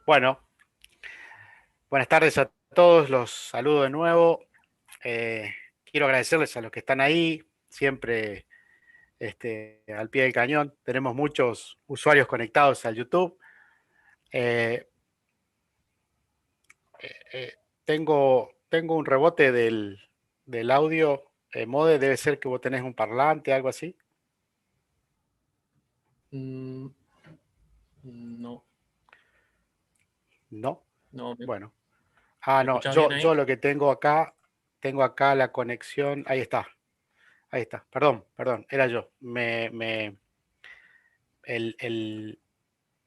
Bueno, buenas tardes a todos, los saludo de nuevo. Eh, Quiero agradecerles a los que están ahí, siempre al pie del cañón. Tenemos muchos usuarios conectados al YouTube. Eh, eh, tengo un rebote del audio. Mode, debe ser que vos tenés un parlante, algo así. Mm, no, ¿No? no, ¿me, Bueno. me No, escuchás bien yo ahí? lo que tengo acá la conexión. Ahí está, ahí está. Perdón, era yo. El, el,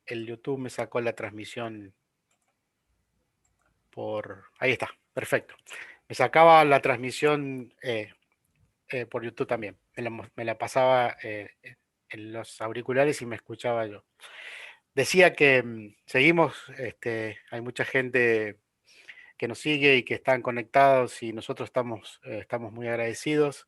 el YouTube me sacó la transmisión por... Ahí está, perfecto. Me sacaba la transmisión por YouTube también. Me la pasaba en los auriculares y me escuchaba yo. Decía que seguimos, hay mucha gente que nos sigue y que están conectados y nosotros estamos muy agradecidos.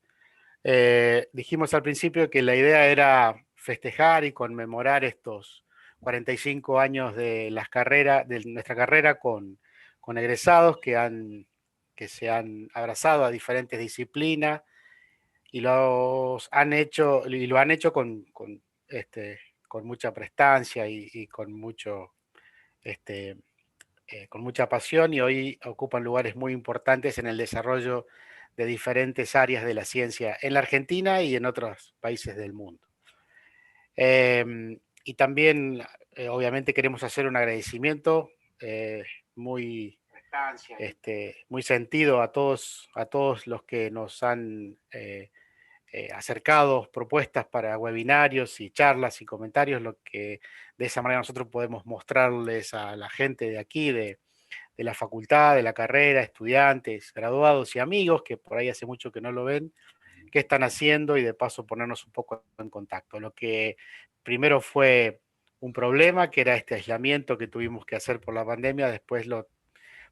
Dijimos al principio que la idea era festejar y conmemorar estos 45 años de de nuestra carrera con egresados que se han abrazado a diferentes disciplinas y lo han hecho con mucha prestancia y este, con mucha pasión y hoy ocupan lugares muy importantes en el desarrollo de diferentes áreas de la ciencia en la Argentina y en otros países del mundo. Y también, obviamente, queremos hacer un agradecimiento muy, muy sentido a todos los que nos han acercado propuestas para webinarios y charlas y comentarios, lo que de esa manera nosotros podemos mostrarles a la gente de aquí, de la facultad, de la carrera, estudiantes, graduados y amigos que por ahí hace mucho que no lo ven, qué están haciendo y de paso ponernos un poco en contacto. Lo que primero fue un problema, que era este aislamiento que tuvimos que hacer por la pandemia, después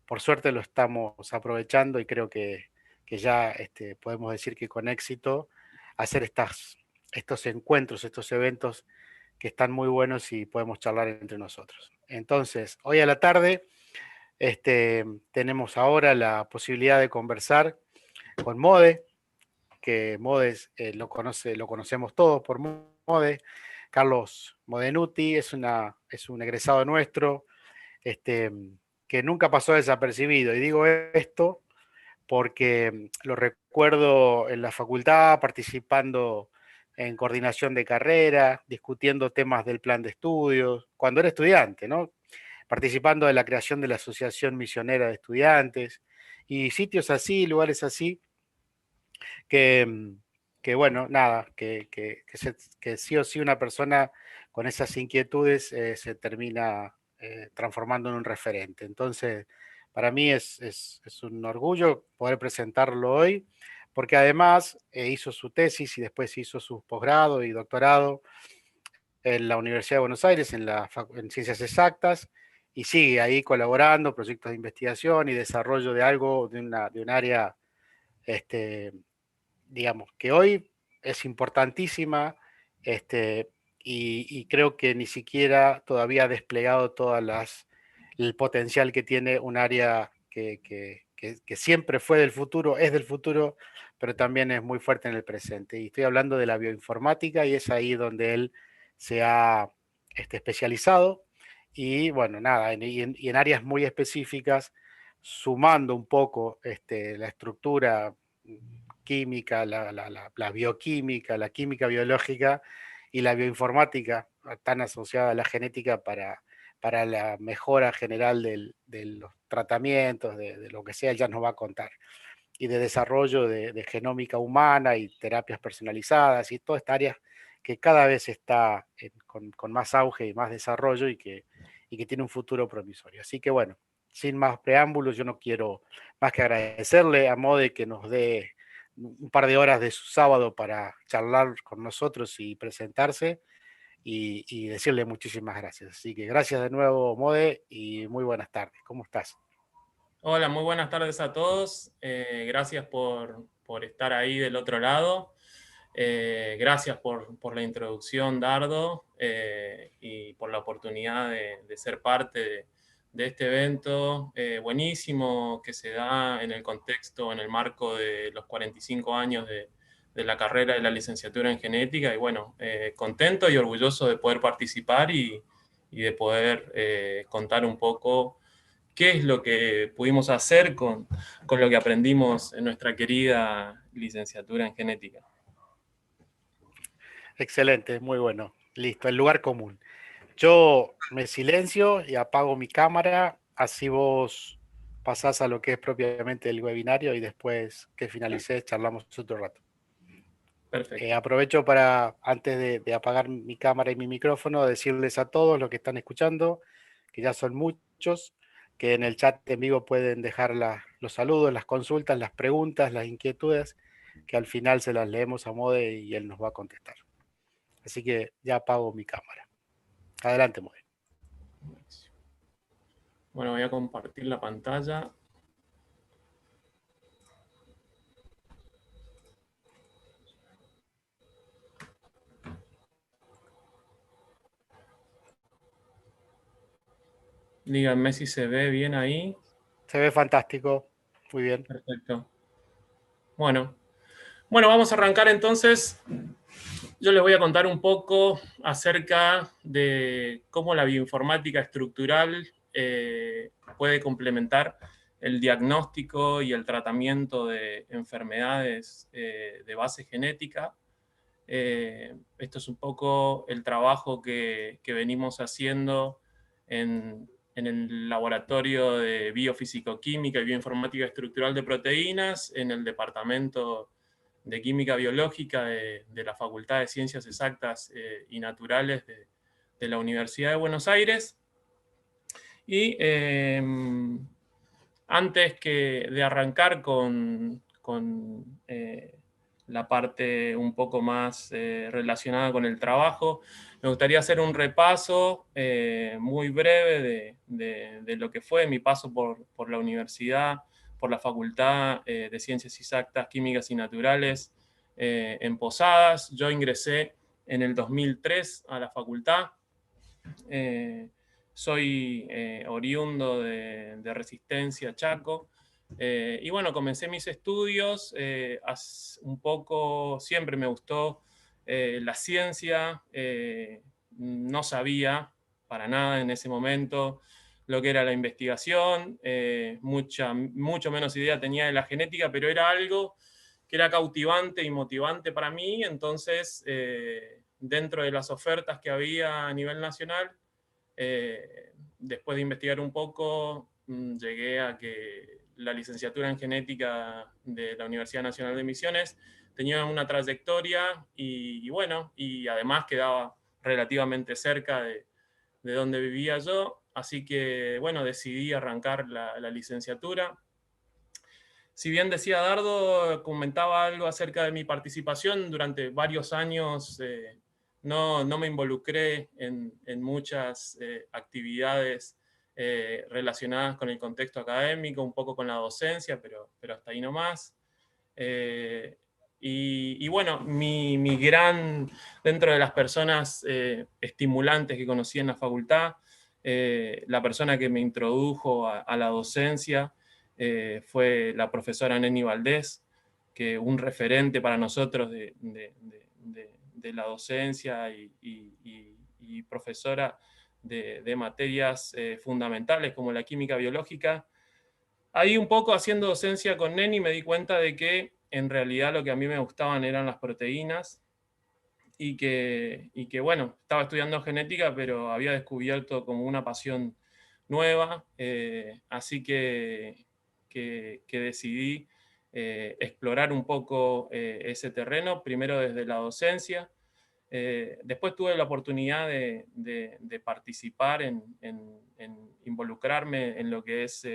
por suerte lo estamos aprovechando y creo que ya podemos decir que con éxito hacer estos encuentros, estos eventos que están muy buenos y podemos charlar entre nosotros. Entonces, hoy a la tarde tenemos ahora la posibilidad de conversar con Mode, que Mode lo conocemos todos por Mode. Carlos Modenuti es un egresado nuestro, este, que nunca pasó desapercibido. Y digo esto porque lo recuerdo en la facultad participando en coordinación de carrera, discutiendo temas del plan de estudios, cuando era estudiante, ¿no? Participando de la creación de la Asociación Misionera de Estudiantes y sitios así, lugares así, que, que bueno, nada, que sí o sí una persona con esas inquietudes se termina transformando en un referente. Entonces, para mí es un orgullo poder presentarlo hoy, porque además hizo su tesis y después hizo su posgrado y doctorado en la Universidad de Buenos Aires, en Ciencias Exactas, y sigue ahí colaborando, proyectos de investigación y desarrollo de algo, de un área, este, digamos, que hoy es importantísima, este, y creo que ni siquiera todavía ha desplegado el potencial que tiene un área que siempre fue del futuro, es del futuro, pero también es muy fuerte en el presente. Y estoy hablando de la bioinformática y es ahí donde él se ha especializado y bueno, nada, y en áreas muy específicas, sumando un poco la estructura química, la bioquímica, la química biológica y la bioinformática, tan asociada a la genética para la mejora general de los tratamientos, de lo que sea, ya nos va a contar. Y de desarrollo de genómica humana y terapias personalizadas y toda esta área que cada vez está con más auge y más desarrollo y que tiene un futuro promisorio. Así que bueno, sin más preámbulos, yo no quiero más que agradecerle a Mode que nos dé un par de horas de su sábado para charlar con nosotros y presentarse y decirle muchísimas gracias. Así que gracias de nuevo, Mode, y muy buenas tardes. ¿Cómo estás? Hola, muy buenas tardes a todos. Gracias por estar ahí del otro lado. Gracias por la introducción, Dardo, y por la oportunidad de ser parte de este evento buenísimo que se da en el contexto, en el marco de los 45 años de la carrera de la licenciatura en genética. Y bueno, contento y orgulloso de poder participar y de poder contar un poco qué es lo que pudimos hacer con lo que aprendimos en nuestra querida licenciatura en genética. Excelente, muy bueno. Listo, el lugar común. Yo me silencio y apago mi cámara, así vos pasás a lo que es propiamente el webinario y después que finalices charlamos otro rato. Perfecto. Aprovecho para, antes de apagar mi cámara y mi micrófono, decirles a todos los que están escuchando, que ya son muchos, que en el chat en vivo pueden dejar los saludos, las consultas, las preguntas, las inquietudes, que al final se las leemos a Mode y él nos va a contestar. Así que ya apago mi cámara. Adelante, Mode. Bueno, voy a compartir la pantalla. Díganme si se ve bien ahí. Se ve fantástico. Muy bien. Perfecto. Bueno, vamos a arrancar entonces. Yo les voy a contar un poco acerca de cómo la bioinformática estructural puede complementar el diagnóstico y el tratamiento de enfermedades de base genética. Esto es un poco el trabajo que venimos haciendo en el laboratorio de biofísico-química y bioinformática estructural de proteínas, en el departamento de química biológica de la Facultad de Ciencias Exactas y Naturales de la Universidad de Buenos Aires. Y antes de arrancar con la parte un poco más relacionada con el trabajo, me gustaría hacer un repaso muy breve de lo que fue mi paso por la universidad, por la Facultad de Ciencias Exactas, Químicas y Naturales en Posadas. Yo ingresé en el 2003 a la facultad. Soy oriundo de Resistencia, Chaco. Y bueno, comencé mis estudios, un poco, siempre me gustó la ciencia, no sabía para nada en ese momento lo que era la investigación, mucho menos idea tenía de la genética, pero era algo que era cautivante y motivante para mí. Entonces, dentro de las ofertas que había a nivel nacional, después de investigar un poco, llegué a que la licenciatura en genética de la Universidad Nacional de Misiones tenía una trayectoria y bueno, y además quedaba relativamente cerca de donde vivía yo, así que bueno, decidí arrancar la licenciatura. Si bien decía Dardo, comentaba algo acerca de mi participación, durante varios años no me involucré en muchas actividades relacionadas con el contexto académico, un poco con la docencia, pero hasta ahí nomás. Y bueno, dentro de las personas estimulantes que conocí en la facultad, la persona que me introdujo a la docencia fue la profesora Neni Valdés, que un referente para nosotros de la docencia y profesora de materias fundamentales como la química biológica. Ahí un poco haciendo docencia con Neni me di cuenta de que en realidad lo que a mí me gustaban eran las proteínas y que bueno, estaba estudiando genética, pero había descubierto como una pasión nueva, así que decidí explorar un poco ese terreno, primero desde la docencia. Después tuve la oportunidad de participar en involucrarme en lo que es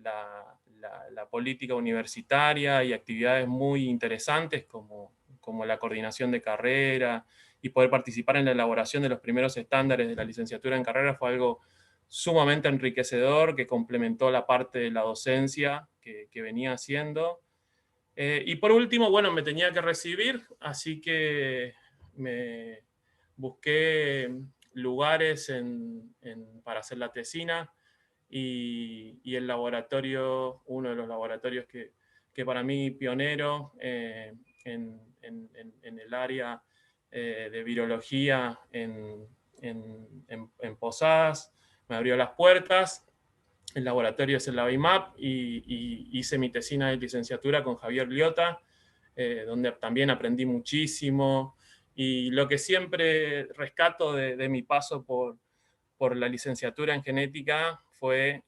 la política universitaria y actividades muy interesantes como la coordinación de carrera y poder participar en la elaboración de los primeros estándares de la licenciatura en carrera fue algo sumamente enriquecedor que complementó la parte de la docencia que venía haciendo. Y por último, bueno, me tenía que recibir, así que me busqué lugares en para hacer la tesina, y el laboratorio, uno de los laboratorios que para mí pionero en el área de virología en Posadas, me abrió las puertas. El laboratorio es el LaBiMap, y hice mi tesina de licenciatura con Javier Liota, donde también aprendí muchísimo. Y lo que siempre rescato de mi paso por la licenciatura en genética fue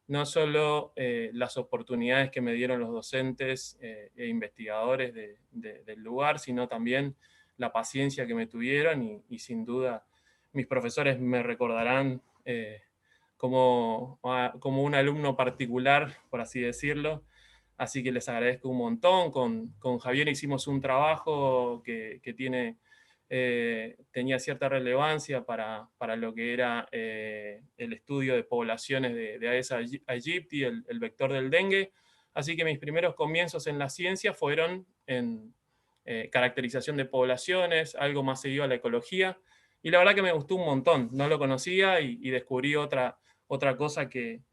no solo las oportunidades que me dieron los docentes e investigadores del lugar, sino también la paciencia que me tuvieron, y sin duda mis profesores me recordarán como un alumno particular, por así decirlo. Así que les agradezco un montón. Con Javier hicimos un trabajo que tenía cierta relevancia para lo que era el estudio de poblaciones de Aedes aegypti, el vector del dengue. Así que mis primeros comienzos en la ciencia fueron en caracterización de poblaciones, algo más seguido a la ecología. Y la verdad que me gustó un montón. No lo conocía, y descubrí otra cosa que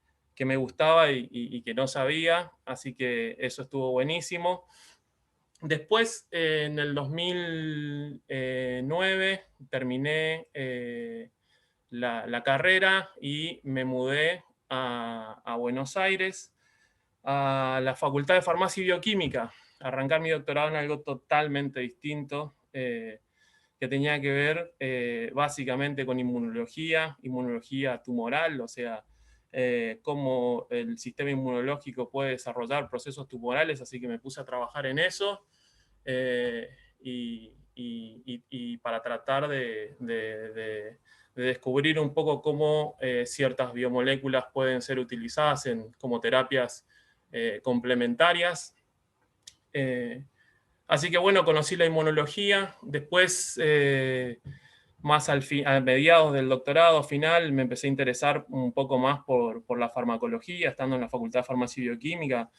me gustaba y que no sabía, así que eso estuvo buenísimo. Después, en el 2009, terminé la carrera y me mudé a Buenos Aires, a la Facultad de Farmacia y Bioquímica, a arrancar mi doctorado en algo totalmente distinto, que tenía que ver básicamente con inmunología tumoral, o sea, cómo el sistema inmunológico puede desarrollar procesos tumorales, así que me puse a trabajar en eso, y para tratar de descubrir un poco cómo ciertas biomoléculas pueden ser utilizadas como terapias complementarias. Así que bueno, conocí la inmunología. Después, más a mediados del doctorado final, me empecé a interesar un poco más por la farmacología, estando en la Facultad de Farmacia y Bioquímica.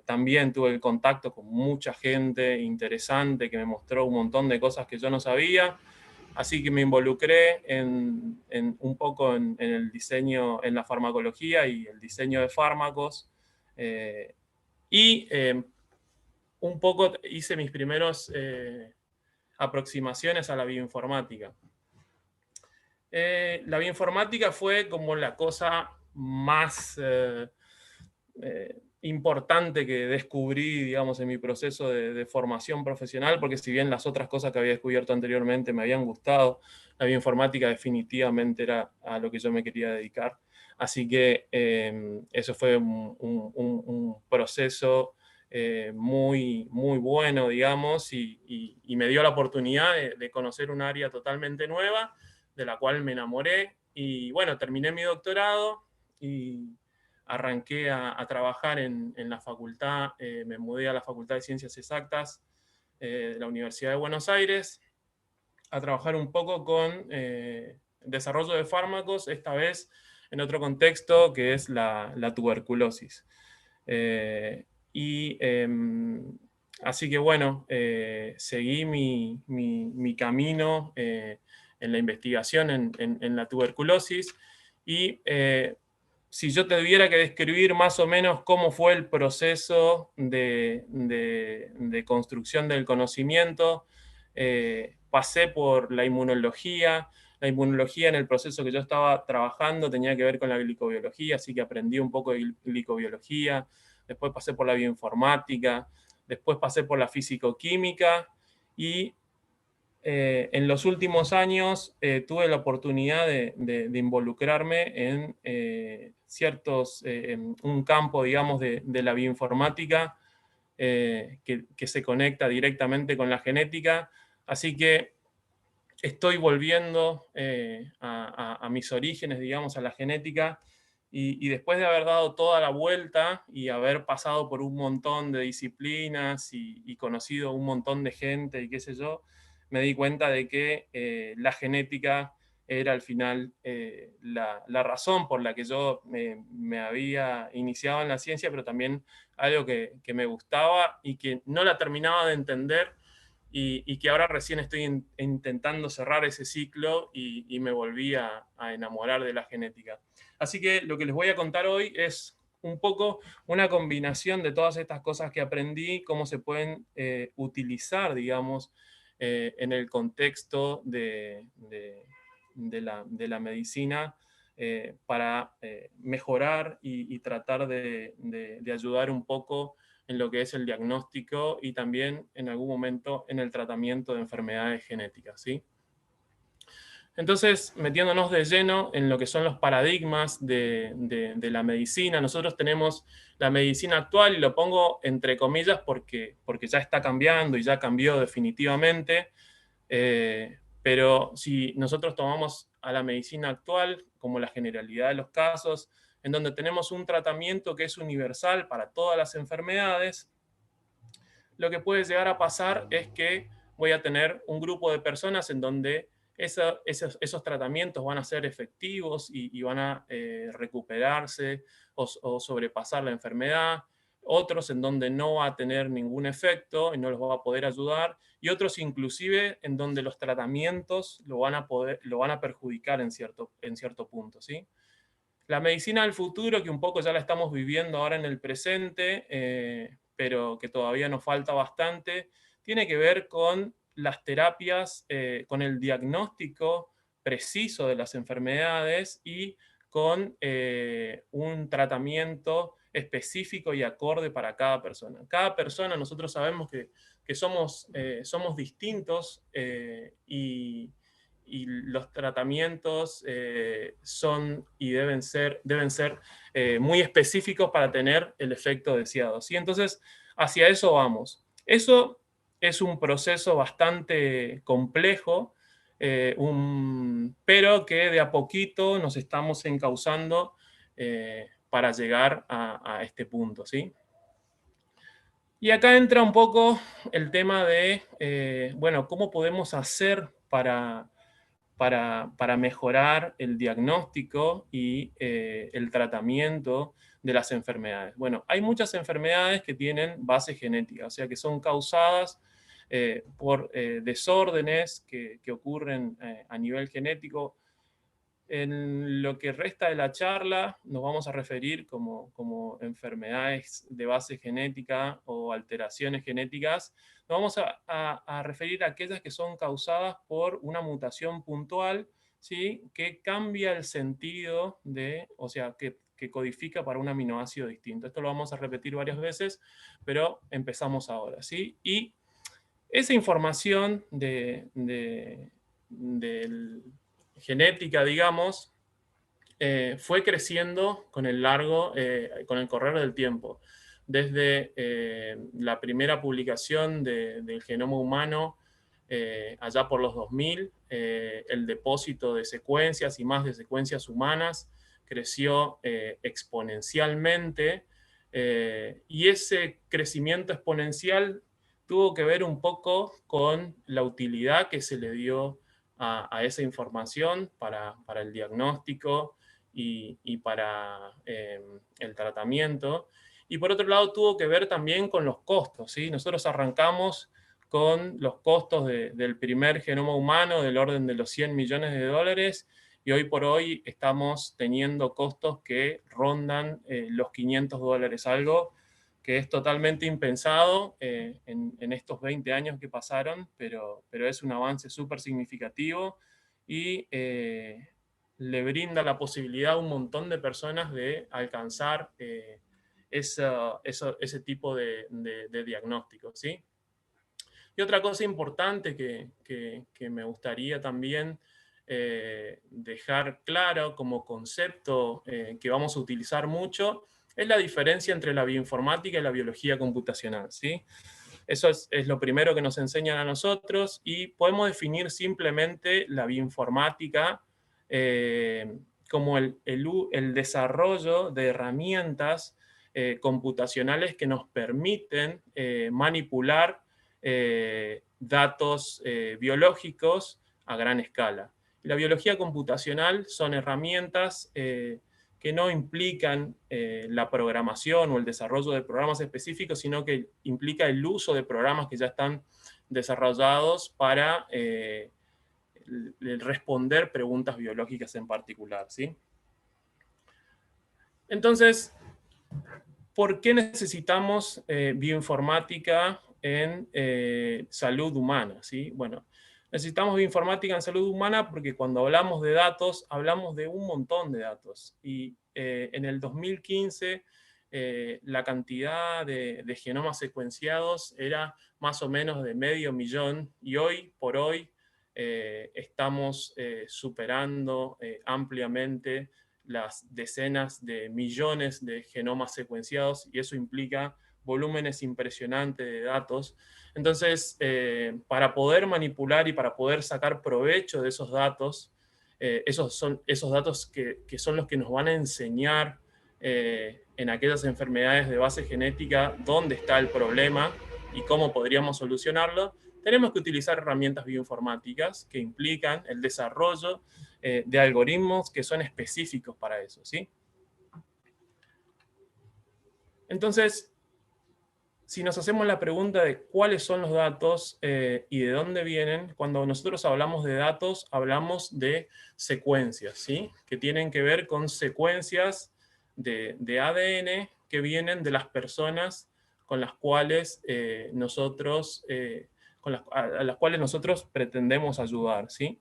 También tuve el contacto con mucha gente interesante que me mostró un montón de cosas que yo no sabía. Así que me involucré un poco en el diseño, en la farmacología y el diseño de fármacos. Un poco hice mis primeros aproximaciones a la bioinformática. La bioinformática fue como la cosa más importante que descubrí, digamos, en mi proceso de formación profesional, porque si bien las otras cosas que había descubierto anteriormente me habían gustado, la bioinformática definitivamente era a lo que yo me quería dedicar. Así que eso fue un proceso muy, muy bueno, digamos, y me dio la oportunidad de conocer un área totalmente nueva, de la cual me enamoré. Y bueno, terminé mi doctorado y arranqué a trabajar en la facultad, me mudé a la Facultad de Ciencias Exactas de la Universidad de Buenos Aires, a trabajar un poco con desarrollo de fármacos, esta vez en otro contexto que es la tuberculosis. Así que bueno, seguí mi camino en la investigación en la tuberculosis, y si yo tuviera que describir más o menos cómo fue el proceso de construcción del conocimiento, pasé por la inmunología. La inmunología, en el proceso que yo estaba trabajando, tenía que ver con la glicobiología, así que aprendí un poco de glicobiología. Después pasé por la bioinformática, después pasé por la físico-química, y en los últimos años tuve la oportunidad de involucrarme en en un campo, digamos, de la bioinformática que se conecta directamente con la genética. Así que estoy volviendo a mis orígenes, digamos, a la genética, y después de haber dado toda la vuelta y haber pasado por un montón de disciplinas y conocido un montón de gente y qué sé yo, me di cuenta de que la genética era al final la razón por la que yo me había iniciado en la ciencia, pero también algo que me gustaba y que no la terminaba de entender y que ahora recién estoy intentando cerrar ese ciclo y me volví a enamorar de la genética. Así que lo que les voy a contar hoy es un poco una combinación de todas estas cosas que aprendí, cómo se pueden utilizar, digamos, en el contexto de la medicina para mejorar y tratar de ayudar un poco en lo que es el diagnóstico y también en algún momento en el tratamiento de enfermedades genéticas, ¿sí? Entonces, metiéndonos de lleno en lo que son los paradigmas de la medicina, nosotros tenemos la medicina actual, y lo pongo entre comillas porque ya está cambiando y ya cambió definitivamente, pero si nosotros tomamos a la medicina actual como la generalidad de los casos, en donde tenemos un tratamiento que es universal para todas las enfermedades, lo que puede llegar a pasar es que voy a tener un grupo de personas en donde esos tratamientos van a ser efectivos y van a recuperarse o sobrepasar la enfermedad, otros en donde no va a tener ningún efecto y no los va a poder ayudar, y otros inclusive en donde los tratamientos lo van a perjudicar en cierto punto, ¿sí? La medicina del futuro, que un poco ya la estamos viviendo ahora en el presente, pero que todavía nos falta bastante, tiene que ver con las terapias, con el diagnóstico preciso de las enfermedades y con un tratamiento específico y acorde para cada persona. Cada persona, nosotros sabemos que somos distintos y los tratamientos son y deben ser muy específicos para tener el efecto deseado, ¿sí? Entonces, hacia eso vamos. Eso es un proceso bastante complejo, pero que de a poquito nos estamos encauzando para llegar a este punto, ¿sí? Y acá entra un poco el tema de, bueno, ¿cómo podemos hacer para mejorar el diagnóstico y el tratamiento de las enfermedades? Bueno, hay muchas enfermedades que tienen base genética, o sea, que son causadas por desórdenes que ocurren a nivel genético. En lo que resta de la charla nos vamos a referir como enfermedades de base genética o alteraciones genéticas. Nos vamos a referir a aquellas que son causadas por una mutación puntual, ¿sí? Que cambia el sentido o sea, que codifica para un aminoácido distinto. Esto lo vamos a repetir varias veces, pero empezamos ahora, ¿sí? Y esa información del genética, digamos, fue creciendo con con el correr del tiempo. Desde la primera publicación del genoma humano, allá por los 2000, el depósito de secuencias y más de secuencias humanas creció exponencialmente, y ese crecimiento exponencial tuvo que ver un poco con la utilidad que se le dio a esa información para el diagnóstico y para el tratamiento. Y por otro lado tuvo que ver también con los costos, ¿sí? Nosotros arrancamos con los costos del primer genoma humano del orden de los 100 millones de dólares, y hoy por hoy estamos teniendo costos que rondan los 500 dólares, algo que es totalmente impensado en estos 20 años que pasaron, pero es un avance súper significativo y le brinda la posibilidad a un montón de personas de alcanzar ese tipo de diagnóstico, ¿sí? Y otra cosa importante que me gustaría también dejar claro como concepto que vamos a utilizar mucho es la diferencia entre la bioinformática y la biología computacional, ¿sí? Eso es lo primero que nos enseñan a nosotros, y podemos definir simplemente la bioinformática como el desarrollo de herramientas computacionales que nos permiten manipular datos biológicos a gran escala. La biología computacional son herramientas que no implican la programación o el desarrollo de programas específicos, sino que implica el uso de programas que ya están desarrollados para responder preguntas biológicas en particular, ¿sí? Entonces, ¿por qué necesitamos bioinformática en salud humana? ¿Sí? Bueno, necesitamos bioinformática en salud humana porque cuando hablamos de datos, hablamos de un montón de datos. Y en el 2015 la cantidad de genomas secuenciados era más o menos de 500.000, y hoy por hoy estamos superando ampliamente las decenas de millones de genomas secuenciados, y eso implica volúmenes impresionantes de datos. Entonces, para poder manipular y para poder sacar provecho de esos datos, esos datos que son los que nos van a enseñar en aquellas enfermedades de base genética dónde está el problema y cómo podríamos solucionarlo, tenemos que utilizar herramientas bioinformáticas que implican el desarrollo de algoritmos que son específicos para eso, ¿sí? Entonces, si nos hacemos la pregunta de cuáles son los datos y de dónde vienen, cuando nosotros hablamos de datos, hablamos de secuencias, ¿sí? Que tienen que ver con secuencias de ADN que vienen de las personas con las cuales a las cuales nosotros pretendemos ayudar, ¿sí?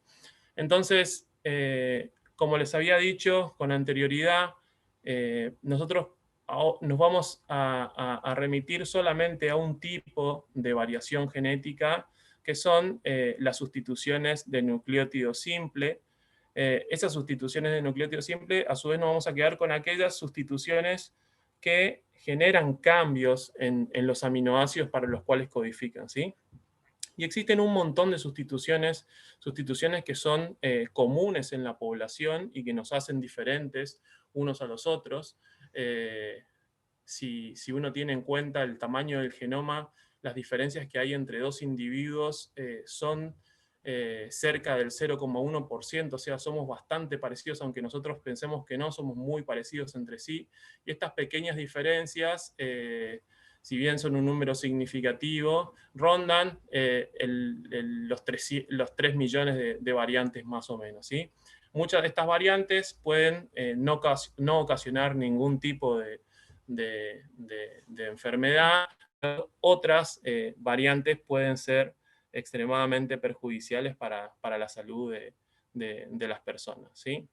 Entonces, como les había dicho con anterioridad, nosotros nos vamos a remitir solamente a un tipo de variación genética, que son las sustituciones de nucleótido simple. Esas sustituciones de nucleótido simple, a su vez nos vamos a quedar con aquellas sustituciones que generan cambios en los aminoácidos para los cuales codifican, ¿sí? Y existen un montón de sustituciones que son comunes en la población y que nos hacen diferentes unos a los otros. Si uno tiene en cuenta el tamaño del genoma, las diferencias que hay entre dos individuos son cerca del 0,1%, o sea, somos bastante parecidos, aunque nosotros pensemos que no, somos muy parecidos entre sí. Y estas pequeñas diferencias, si bien son un número significativo, rondan los 3 millones de variantes más o menos, ¿sí? Muchas de estas variantes pueden no ocasionar ningún tipo de enfermedad. Otras variantes pueden ser extremadamente perjudiciales para la salud de las personas, ¿sí?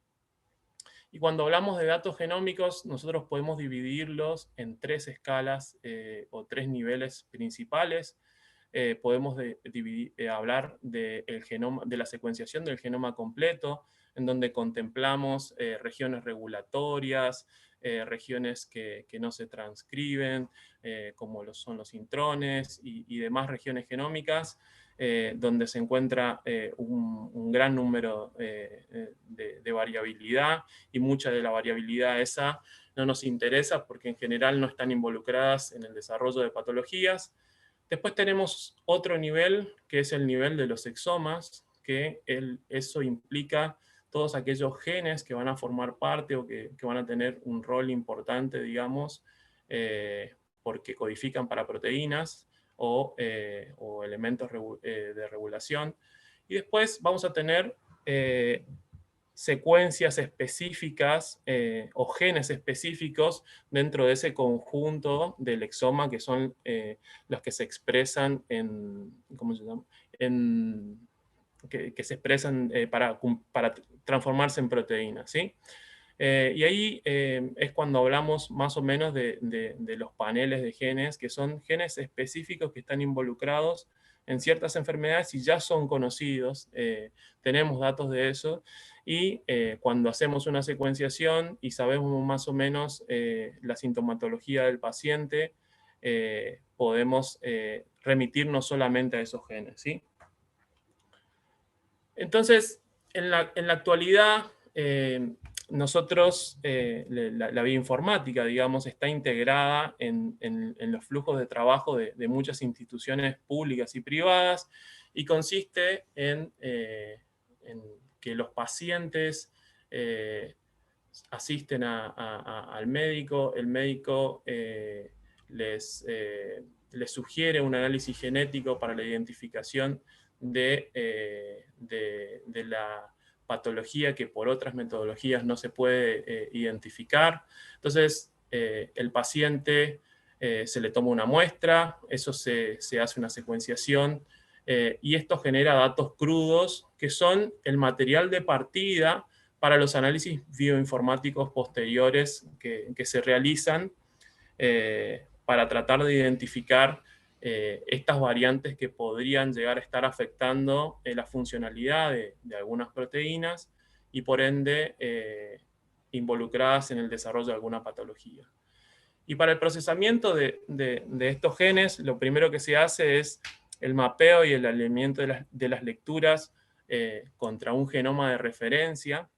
Y cuando hablamos de datos genómicos, nosotros podemos dividirlos en 3 escalas o 3 niveles principales. Podemos hablar de la secuenciación del genoma completo, en donde contemplamos regiones regulatorias, regiones que no se transcriben, como son los intrones y demás regiones genómicas, donde se encuentra un gran número de variabilidad, y mucha de la variabilidad esa no nos interesa porque en general no están involucradas en el desarrollo de patologías. Después tenemos otro nivel, que es el nivel de los exomas, que eso implica todos aquellos genes que van a formar parte o que van a tener un rol importante, digamos, porque codifican para proteínas o elementos de regulación. Y después vamos a tener secuencias específicas o genes específicos dentro de ese conjunto del exoma, que son los que se expresan ¿cómo se llama? Que se expresan para transformarse en proteínas, ¿sí? Y ahí es cuando hablamos más o menos de los paneles de genes, que son genes específicos que están involucrados en ciertas enfermedades y ya son conocidos, tenemos datos de eso, y cuando hacemos una secuenciación y sabemos más o menos la sintomatología del paciente, podemos remitirnos solamente a esos genes, ¿sí? Entonces, en la actualidad, nosotros, la bioinformática, digamos, está integrada en los flujos de trabajo de muchas instituciones públicas y privadas, y consiste en que los pacientes asisten al médico, el médico les le sugiere un análisis genético para la identificación de la patología que por otras metodologías no se puede identificar. Entonces, el paciente se le toma una muestra, eso se hace una secuenciación, y esto genera datos crudos que son el material de partida para los análisis bioinformáticos posteriores que se realizan para tratar de identificar estas variantes que podrían llegar a estar afectando la funcionalidad de algunas proteínas y por ende involucradas en el desarrollo de alguna patología. Y para el procesamiento de estos genes, lo primero que se hace es el mapeo y el alineamiento de las lecturas contra un genoma de referencia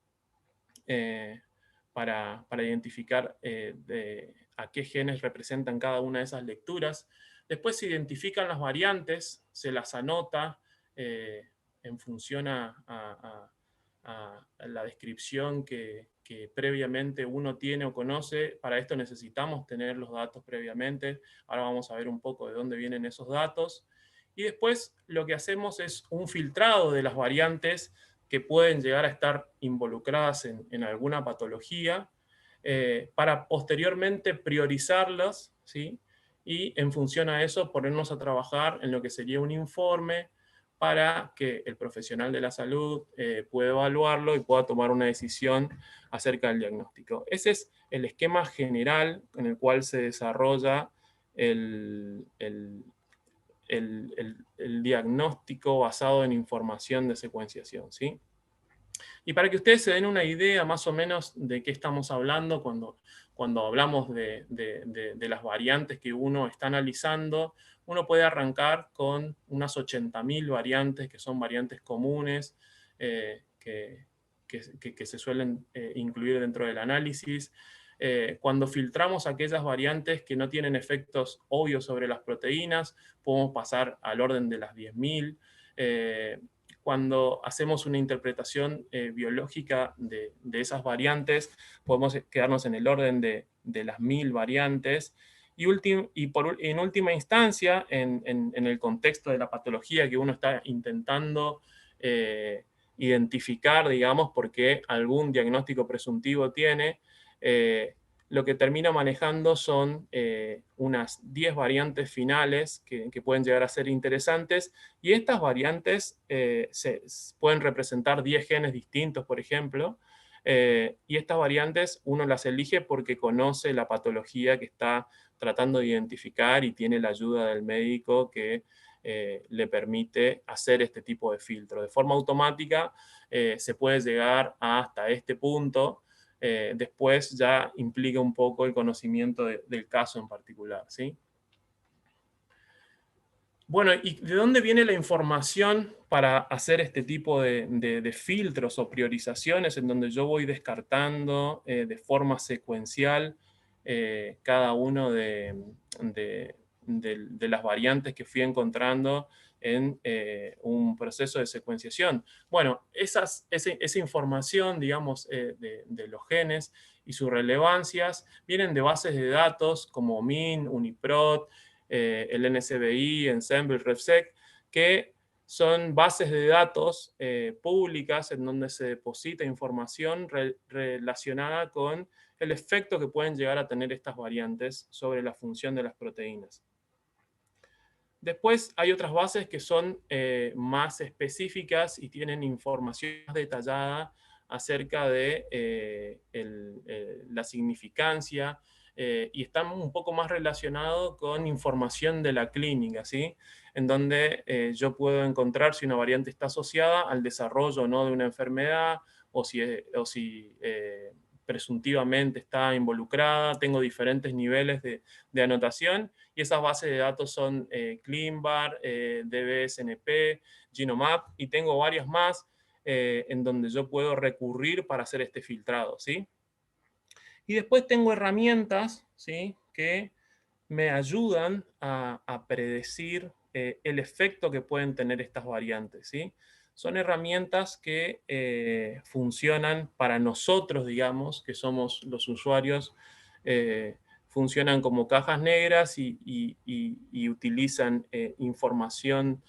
para identificar a qué genes representan cada una de esas lecturas. Después se identifican las variantes, se las anota en función a la descripción que previamente uno tiene o conoce. Para esto necesitamos tener los datos previamente. Ahora vamos a ver un poco de dónde vienen esos datos. Y después lo que hacemos es un filtrado de las variantes que pueden llegar a estar involucradas en alguna patología, para posteriormente priorizarlas, ¿sí? Y en función a eso ponernos a trabajar en lo que sería un informe para que el profesional de la salud pueda evaluarlo y pueda tomar una decisión acerca del diagnóstico. Ese es el esquema general en el cual se desarrolla el diagnóstico basado en información de secuenciación, ¿sí? Y para que ustedes se den una idea más o menos de qué estamos hablando cuando hablamos de las variantes que uno está analizando, uno puede arrancar con unas 80.000 variantes, que son variantes comunes, que se suelen incluir dentro del análisis. Cuando filtramos aquellas variantes que no tienen efectos obvios sobre las proteínas, podemos pasar al orden de las 10.000. Cuando hacemos una interpretación biológica de esas variantes, podemos quedarnos en el orden de las 1.000 variantes. Y en última instancia, en el contexto de la patología que uno está intentando identificar, digamos, porque algún diagnóstico presuntivo tiene, lo que termina manejando son unas 10 variantes finales que pueden llegar a ser interesantes, y estas variantes pueden representar 10 genes distintos, por ejemplo, y estas variantes uno las elige porque conoce la patología que está tratando de identificar y tiene la ayuda del médico que le permite hacer este tipo de filtro. De forma automática se puede llegar hasta este punto. Después ya implica un poco el conocimiento del caso en particular, ¿sí? Bueno, ¿y de dónde viene la información para hacer este tipo de filtros o priorizaciones en donde yo voy descartando de forma secuencial cada uno de las variantes que fui encontrando en un proceso de secuenciación? Bueno, esa información, digamos, de los genes y sus relevancias vienen de bases de datos como MIN, UniProt, el NCBI, Ensemble, RefSec, que son bases de datos públicas en donde se deposita información relacionada con el efecto que pueden llegar a tener estas variantes sobre la función de las proteínas. Después hay otras bases que son más específicas y tienen información más detallada acerca de la significancia, y están un poco más relacionados con información de la clínica, ¿sí? En donde yo puedo encontrar si una variante está asociada al desarrollo o no de una enfermedad, o si presuntivamente está involucrada. Tengo diferentes niveles de anotación, y esas bases de datos son ClinVar, DBSNP, Genomap, y tengo varias más en donde yo puedo recurrir para hacer este filtrado, ¿sí? Y después tengo herramientas, ¿sí?, que me ayudan a predecir el efecto que pueden tener estas variantes, ¿sí? Son herramientas que funcionan para nosotros, digamos, que somos los usuarios funcionan como cajas negras y utilizan información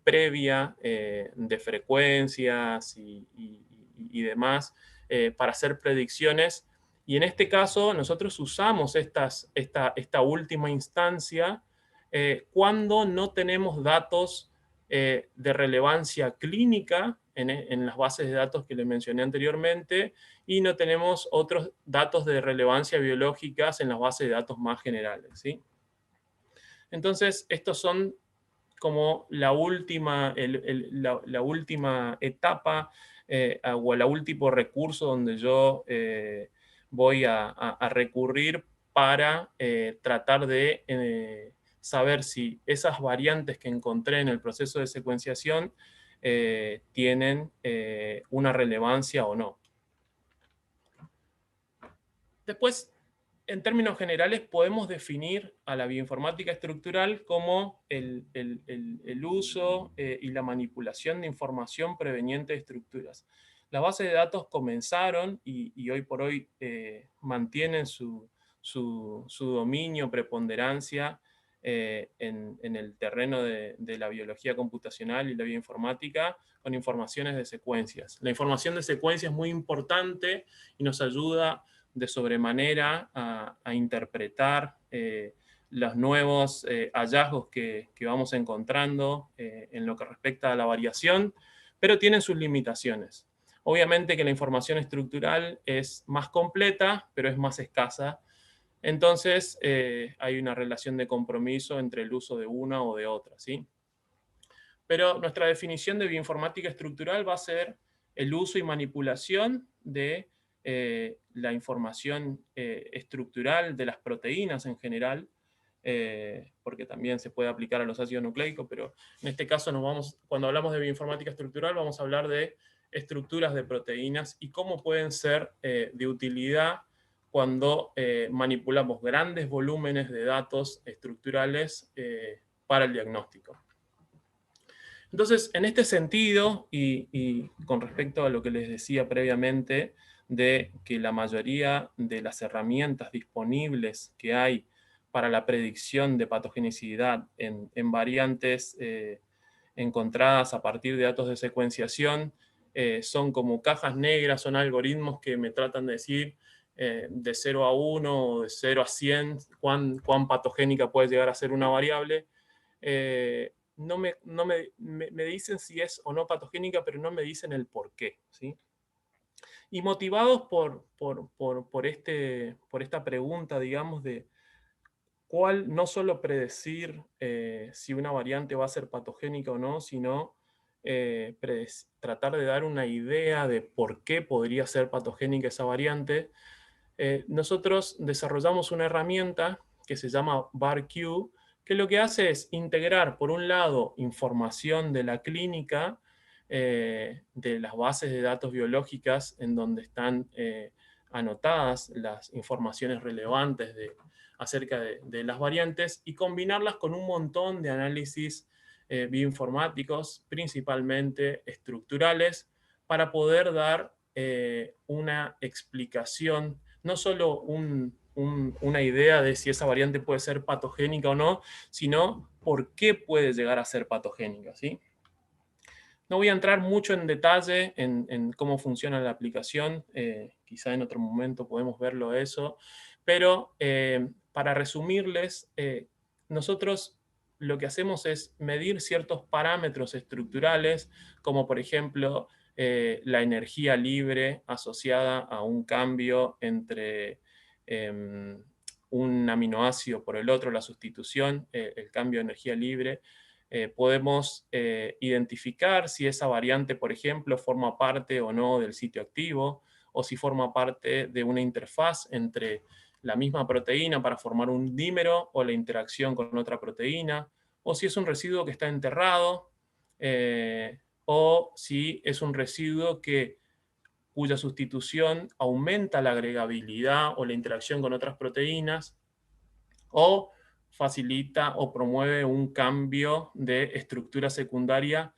previa de frecuencias y demás para hacer predicciones. Y en este caso nosotros usamos esta última instancia cuando no tenemos datos de relevancia clínica en las bases de datos que les mencioné anteriormente y no tenemos otros datos de relevancia biológicas en las bases de datos más generales, ¿sí? Entonces, estos son como la última etapa o el último recurso donde yo voy a recurrir para tratar de saber si esas variantes que encontré en el proceso de secuenciación tienen una relevancia o no. Después, en términos generales, podemos definir a la bioinformática estructural como el uso y la manipulación de información proveniente de estructuras. Las bases de datos comenzaron y hoy por hoy mantienen su dominio, preponderancia en el terreno de la biología computacional y la bioinformática con informaciones de secuencias. La información de secuencias es muy importante y nos ayuda de sobremanera a interpretar los nuevos hallazgos que vamos encontrando en lo que respecta a la variación, pero tienen sus limitaciones. Obviamente que la información estructural es más completa, pero es más escasa. Entonces hay una relación de compromiso entre el uso de una o de otra, ¿sí? Pero nuestra definición de bioinformática estructural va a ser el uso y manipulación de la información estructural de las proteínas en general, porque también se puede aplicar a los ácidos nucleicos, pero en este caso cuando hablamos de bioinformática estructural vamos a hablar de estructuras de proteínas y cómo pueden ser de utilidad cuando manipulamos grandes volúmenes de datos estructurales para el diagnóstico. Entonces, en este sentido, y con respecto a lo que les decía previamente, de que la mayoría de las herramientas disponibles que hay para la predicción de patogenicidad en variantes encontradas a partir de datos de secuenciación son como cajas negras, son algoritmos que me tratan de decir de 0 a 1 o de 0 a 100 cuán patogénica puede llegar a ser una variable. No me dicen si es o no patogénica, pero no me dicen el por qué, ¿sí? Y motivados por esta pregunta, digamos, de cuál no solo predecir si una variante va a ser patogénica o no, sino tratar de dar una idea de por qué podría ser patogénica esa variante, nosotros desarrollamos una herramienta que se llama BarQ, que lo que hace es integrar, por un lado, información de la clínica, de las bases de datos biológicas en donde están anotadas las informaciones relevantes acerca de las variantes y combinarlas con un montón de análisis bioinformáticos, principalmente estructurales, para poder dar una explicación, no solo una idea de si esa variante puede ser patogénica o no, sino por qué puede llegar a ser patogénica, ¿sí? No voy a entrar mucho en detalle en cómo funciona la aplicación, quizá en otro momento podemos verlo eso, pero para resumirles, nosotros lo que hacemos es medir ciertos parámetros estructurales, como por ejemplo la energía libre asociada a un cambio entre un aminoácido por el otro, la sustitución, el cambio de energía libre. Podemos identificar si esa variante, por ejemplo, forma parte o no del sitio activo, o si forma parte de una interfaz entre la misma proteína para formar un dímero o la interacción con otra proteína, o si es un residuo que está enterrado, o si es un residuo cuya sustitución aumenta la agregabilidad o la interacción con otras proteínas, o facilita o promueve un cambio de estructura secundaria,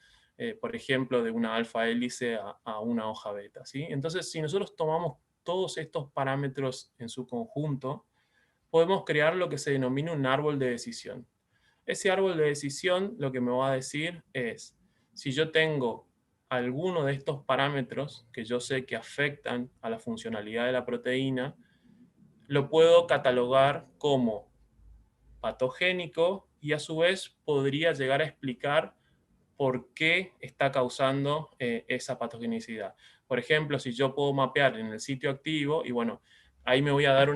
por ejemplo, de una alfa hélice a una hoja beta, ¿sí? Entonces, si nosotros tomamos todos estos parámetros en su conjunto, podemos crear lo que se denomina un árbol de decisión. Ese árbol de decisión lo que me va a decir es, si yo tengo alguno de estos parámetros que yo sé que afectan a la funcionalidad de la proteína, lo puedo catalogar como patogénico y a su vez podría llegar a explicar por qué está causando esa patogenicidad. Por ejemplo, si yo puedo mapear en el sitio activo, y bueno, ahí me voy a dar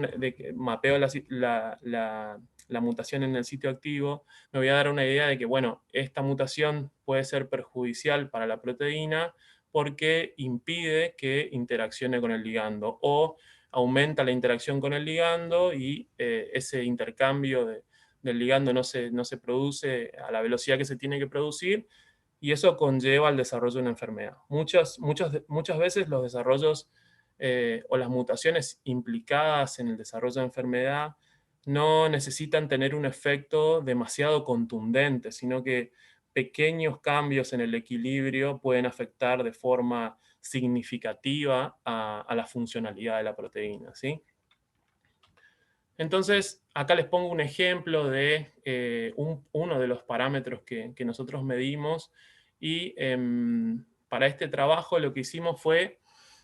mapeo la mutación en el sitio activo, me voy a dar una idea de que, bueno, esta mutación puede ser perjudicial para la proteína porque impide que interaccione con el ligando o aumenta la interacción con el ligando y ese intercambio del ligando no se produce a la velocidad que se tiene que producir, y eso conlleva al desarrollo de una enfermedad. Muchas veces los desarrollos o las mutaciones implicadas en el desarrollo de enfermedad no necesitan tener un efecto demasiado contundente, sino que pequeños cambios en el equilibrio pueden afectar de forma significativa a la funcionalidad de la proteína, ¿sí? Entonces, acá les pongo un ejemplo de uno de los parámetros que nosotros medimos, y para este trabajo lo que hicimos fue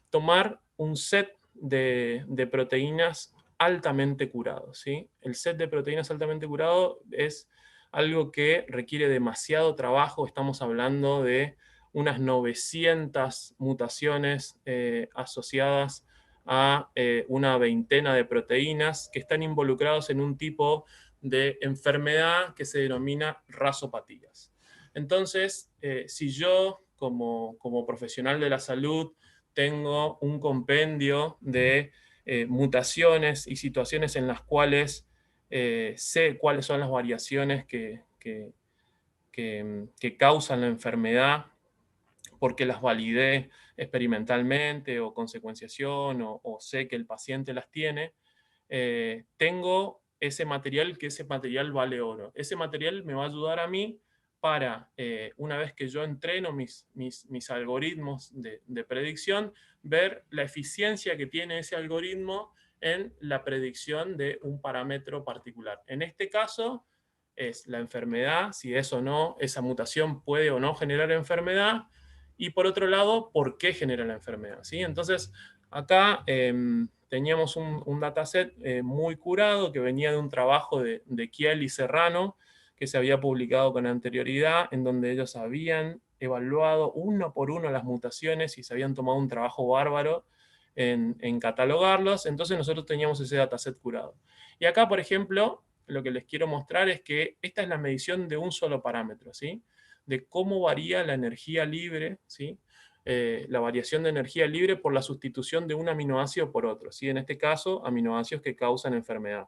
tomar un set de proteínas altamente curado, ¿sí? El set de proteínas altamente curado es algo que requiere demasiado trabajo. Estamos hablando de unas 900 mutaciones asociadas a una veintena de proteínas que están involucrados en un tipo de enfermedad que se denomina rasopatías. Entonces, si yo como profesional de la salud tengo un compendio de mutaciones y situaciones en las cuales sé cuáles son las variaciones que causan la enfermedad, porque las validé experimentalmente o con secuenciación, o sé que el paciente las tiene, tengo ese material, que ese material vale oro. Ese material me va a ayudar a mí para, una vez que yo entreno mis algoritmos de predicción, ver la eficiencia que tiene ese algoritmo en la predicción de un parámetro particular. En este caso es la enfermedad, si es o no, esa mutación puede o no generar enfermedad, y por otro lado, por qué genera la enfermedad, ¿sí? Entonces, acá teníamos un dataset muy curado que venía de un trabajo de Kiel y Serrano, que se había publicado con anterioridad, en donde ellos habían evaluado uno por uno las mutaciones y se habían tomado un trabajo bárbaro en catalogarlos. Entonces nosotros teníamos ese dataset curado. Y acá, por ejemplo, lo que les quiero mostrar es que esta es la medición de un solo parámetro, ¿sí? De cómo varía la energía libre, ¿sí? La variación de energía libre por la sustitución de un aminoácido por otro, ¿sí? En este caso, aminoácidos que causan enfermedad.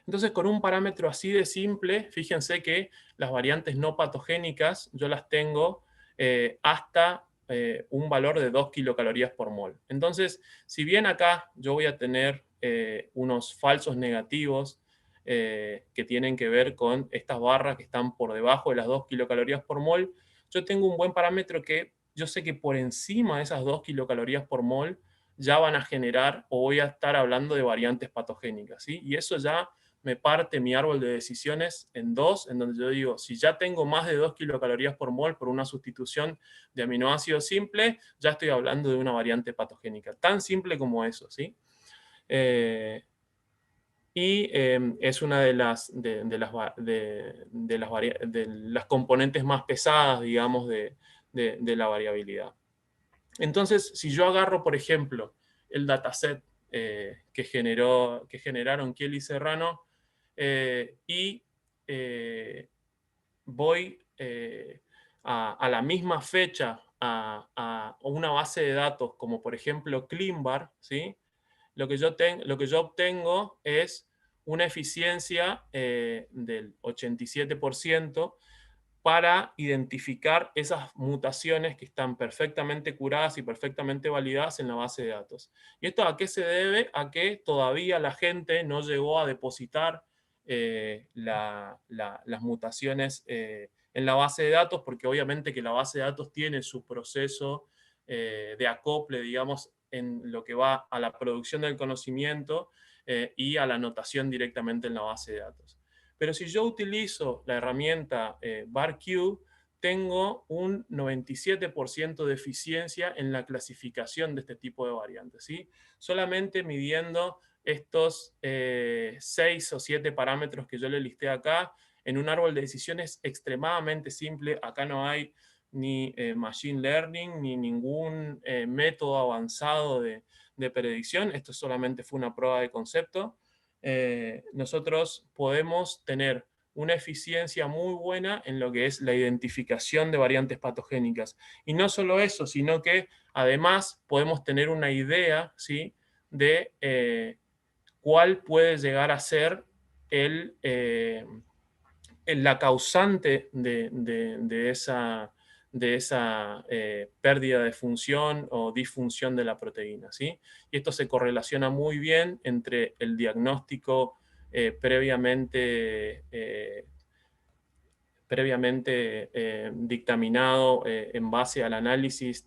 Entonces, con un parámetro así de simple, fíjense que las variantes no patogénicas yo las tengo hasta un valor de 2 kilocalorías por mol. Entonces, si bien acá yo voy a tener unos falsos negativos que tienen que ver con estas barras que están por debajo de las 2 kilocalorías por mol, yo tengo un buen parámetro que yo sé que por encima de esas 2 kilocalorías por mol ya van a generar, o voy a estar hablando de variantes patogénicas, ¿sí? Y eso ya me parte mi árbol de decisiones en dos, en donde yo digo, si ya tengo más de 2 kilocalorías por mol por una sustitución de aminoácido simple, ya estoy hablando de una variante patogénica. Tan simple como eso, ¿sí? Es una de las componentes más pesadas, digamos, de la variabilidad. Entonces, si yo agarro, por ejemplo, el dataset que generaron Kiel y Serrano, y voy a la misma fecha a una base de datos como por ejemplo ClinVar, ¿sí? Lo que yo obtengo es una eficiencia del 87% para identificar esas mutaciones que están perfectamente curadas y perfectamente validadas en la base de datos. ¿Y esto a qué se debe? A que todavía la gente no llegó a depositar las mutaciones en la base de datos, porque obviamente que la base de datos tiene su proceso de acople, digamos, en lo que va a la producción del conocimiento, y a la anotación directamente en la base de datos. Pero si yo utilizo la herramienta BarQ, tengo un 97% de eficiencia en la clasificación de este tipo de variantes, ¿sí? Solamente midiendo estos 6 o 7 parámetros que yo le listé acá, en un árbol de decisiones extremadamente simple. Acá no hay ni machine learning, ni ningún método avanzado de predicción. Esto solamente fue una prueba de concepto. Nosotros podemos tener una eficiencia muy buena en lo que es la identificación de variantes patogénicas. Y no solo eso, sino que además podemos tener una idea, ¿sí?, de cuál puede llegar a ser la causante de esa pérdida de función o disfunción de la proteína, ¿sí? Y esto se correlaciona muy bien entre el diagnóstico previamente dictaminado en base al análisis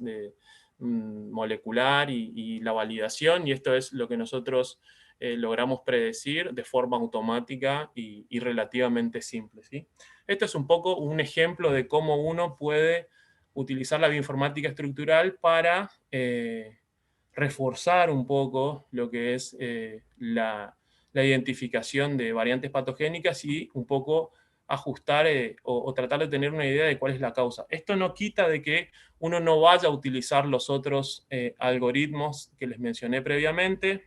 molecular y la validación, y esto es lo que nosotros logramos predecir de forma automática y relativamente simple, ¿sí? Esto es un poco un ejemplo de cómo uno puede utilizar la bioinformática estructural para reforzar un poco lo que es la identificación de variantes patogénicas y un poco ajustar o tratar de tener una idea de cuál es la causa. Esto no quita de que uno no vaya a utilizar los otros algoritmos que les mencioné previamente,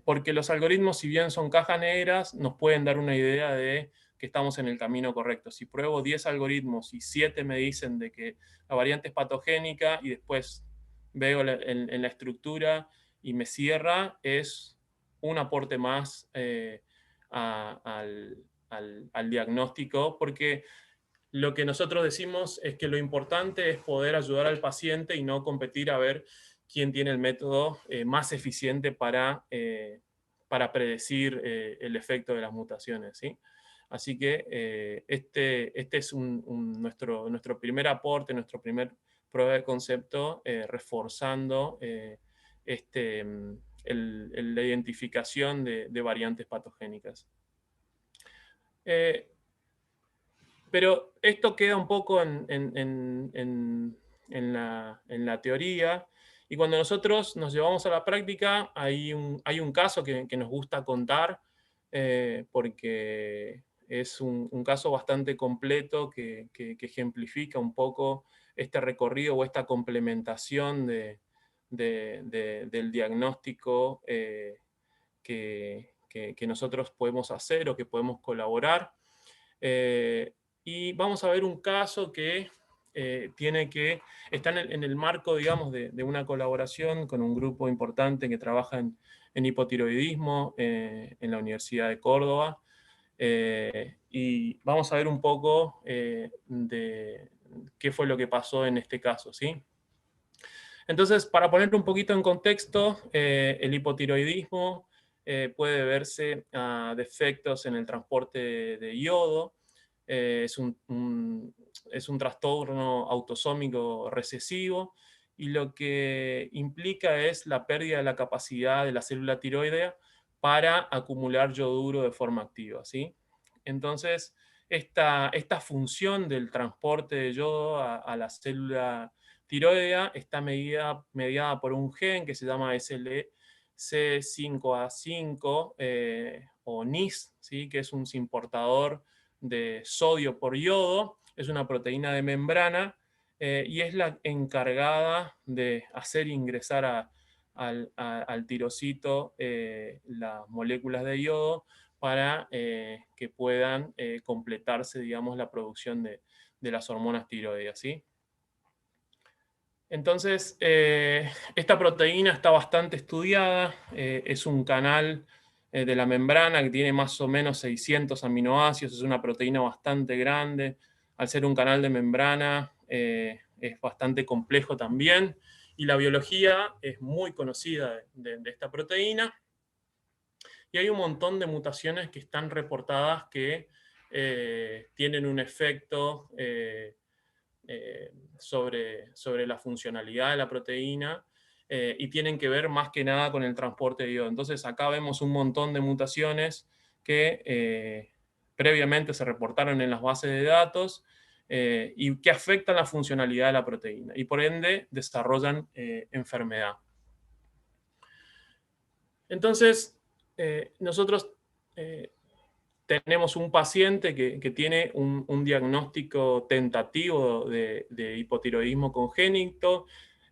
porque los algoritmos, si bien son cajas negras, nos pueden dar una idea de que estamos en el camino correcto. Si pruebo 10 algoritmos y 7 me dicen de que la variante es patogénica y después veo en la estructura y me cierra, es un aporte más al diagnóstico, porque lo que nosotros decimos es que lo importante es poder ayudar al paciente y no competir a ver quién tiene el método más eficiente para predecir el efecto de las mutaciones, ¿sí? Así que este es nuestro primer aporte, nuestro primer prueba de concepto, reforzando la identificación de variantes patogénicas. Pero esto queda un poco en la teoría, y cuando nosotros nos llevamos a la práctica, hay un caso que nos gusta contar, porque es un caso bastante completo que ejemplifica un poco este recorrido o esta complementación del diagnóstico que nosotros podemos hacer o que podemos colaborar. Y vamos a ver un caso que está en el marco, digamos, de una colaboración con un grupo importante que trabaja en hipotiroidismo en la Universidad de Córdoba. Y vamos a ver un poco de qué fue lo que pasó en este caso, ¿sí? Entonces, para poner un poquito en contexto, el hipotiroidismo puede verse a defectos en el transporte de yodo. Es un trastorno autosómico recesivo, y lo que implica es la pérdida de la capacidad de la célula tiroidea para acumular yoduro de forma activa, ¿sí? Entonces, esta función del transporte de yodo a la célula tiroidea está mediada por un gen que se llama SLC5A5 o NIS, ¿sí?, que es un importador de sodio por yodo. Es una proteína de membrana y es la encargada de hacer ingresar al tirocito las moléculas de yodo para que puedan completarse, digamos, la producción de las hormonas tiroideas, ¿sí? Entonces, esta proteína está bastante estudiada, es un canal de la membrana que tiene más o menos 600 aminoácidos, es una proteína bastante grande. Al ser un canal de membrana, es bastante complejo también, y la biología es muy conocida de esta proteína, y hay un montón de mutaciones que están reportadas que tienen un efecto sobre la funcionalidad de la proteína, y tienen que ver más que nada con el transporte de iodo. Entonces acá vemos un montón de mutaciones que previamente se reportaron en las bases de datos y que afectan la funcionalidad de la proteína y por ende desarrollan enfermedad. Entonces, nosotros tenemos un paciente que tiene un diagnóstico tentativo de hipotiroidismo congénito.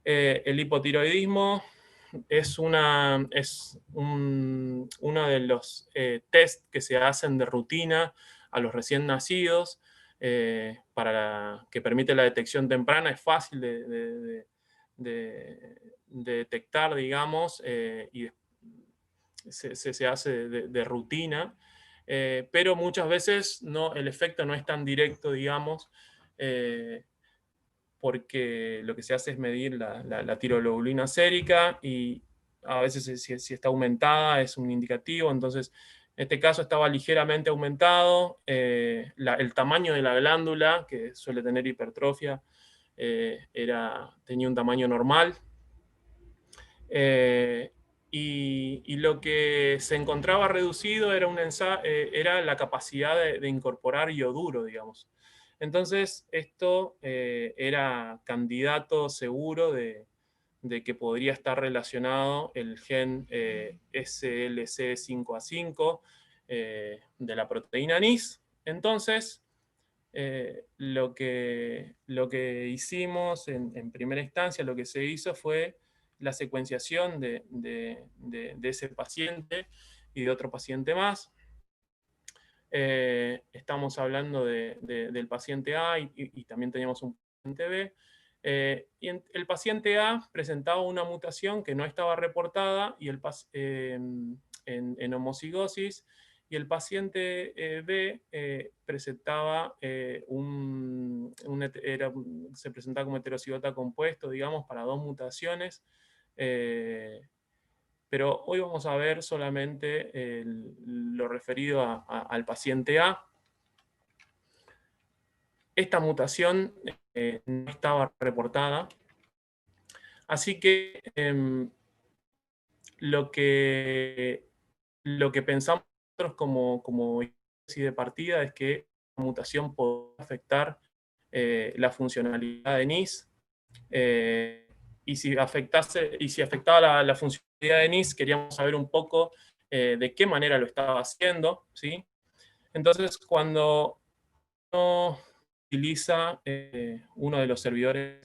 El hipotiroidismo es uno de los test que se hacen de rutina a los recién nacidos que permite la detección temprana. Es fácil de detectar, digamos, y se hace de rutina, pero muchas veces el efecto no es tan directo, digamos, porque lo que se hace es medir la tiroglobulina sérica y a veces si está aumentada es un indicativo. Entonces en este caso estaba ligeramente aumentado, el tamaño de la glándula, que suele tener hipertrofia, tenía un tamaño normal. Y lo que se encontraba reducido era la capacidad de incorporar ioduro, digamos. Entonces, esto era candidato seguro de que podría estar relacionado el gen SLC5A5 de la proteína NIS. Entonces, lo que hicimos en primera instancia, lo que se hizo fue la secuenciación de ese paciente y de otro paciente más. Estamos hablando del paciente A y también teníamos un paciente B. Y el paciente A presentaba una mutación que no estaba reportada y en homocigosis, y el paciente B presentaba se presentaba como heterocigota compuesto, digamos, para 2 mutaciones. Pero hoy vamos a ver solamente lo referido al paciente A. Esta mutación no estaba reportada, así que lo que pensamos nosotros como hipótesis de partida es que la mutación puede afectar la funcionalidad de NIS, y si afectaba la funcionalidad de NIS, queríamos saber un poco de qué manera lo estaba haciendo, ¿sí? Entonces, cuando uno utiliza uno de los servidores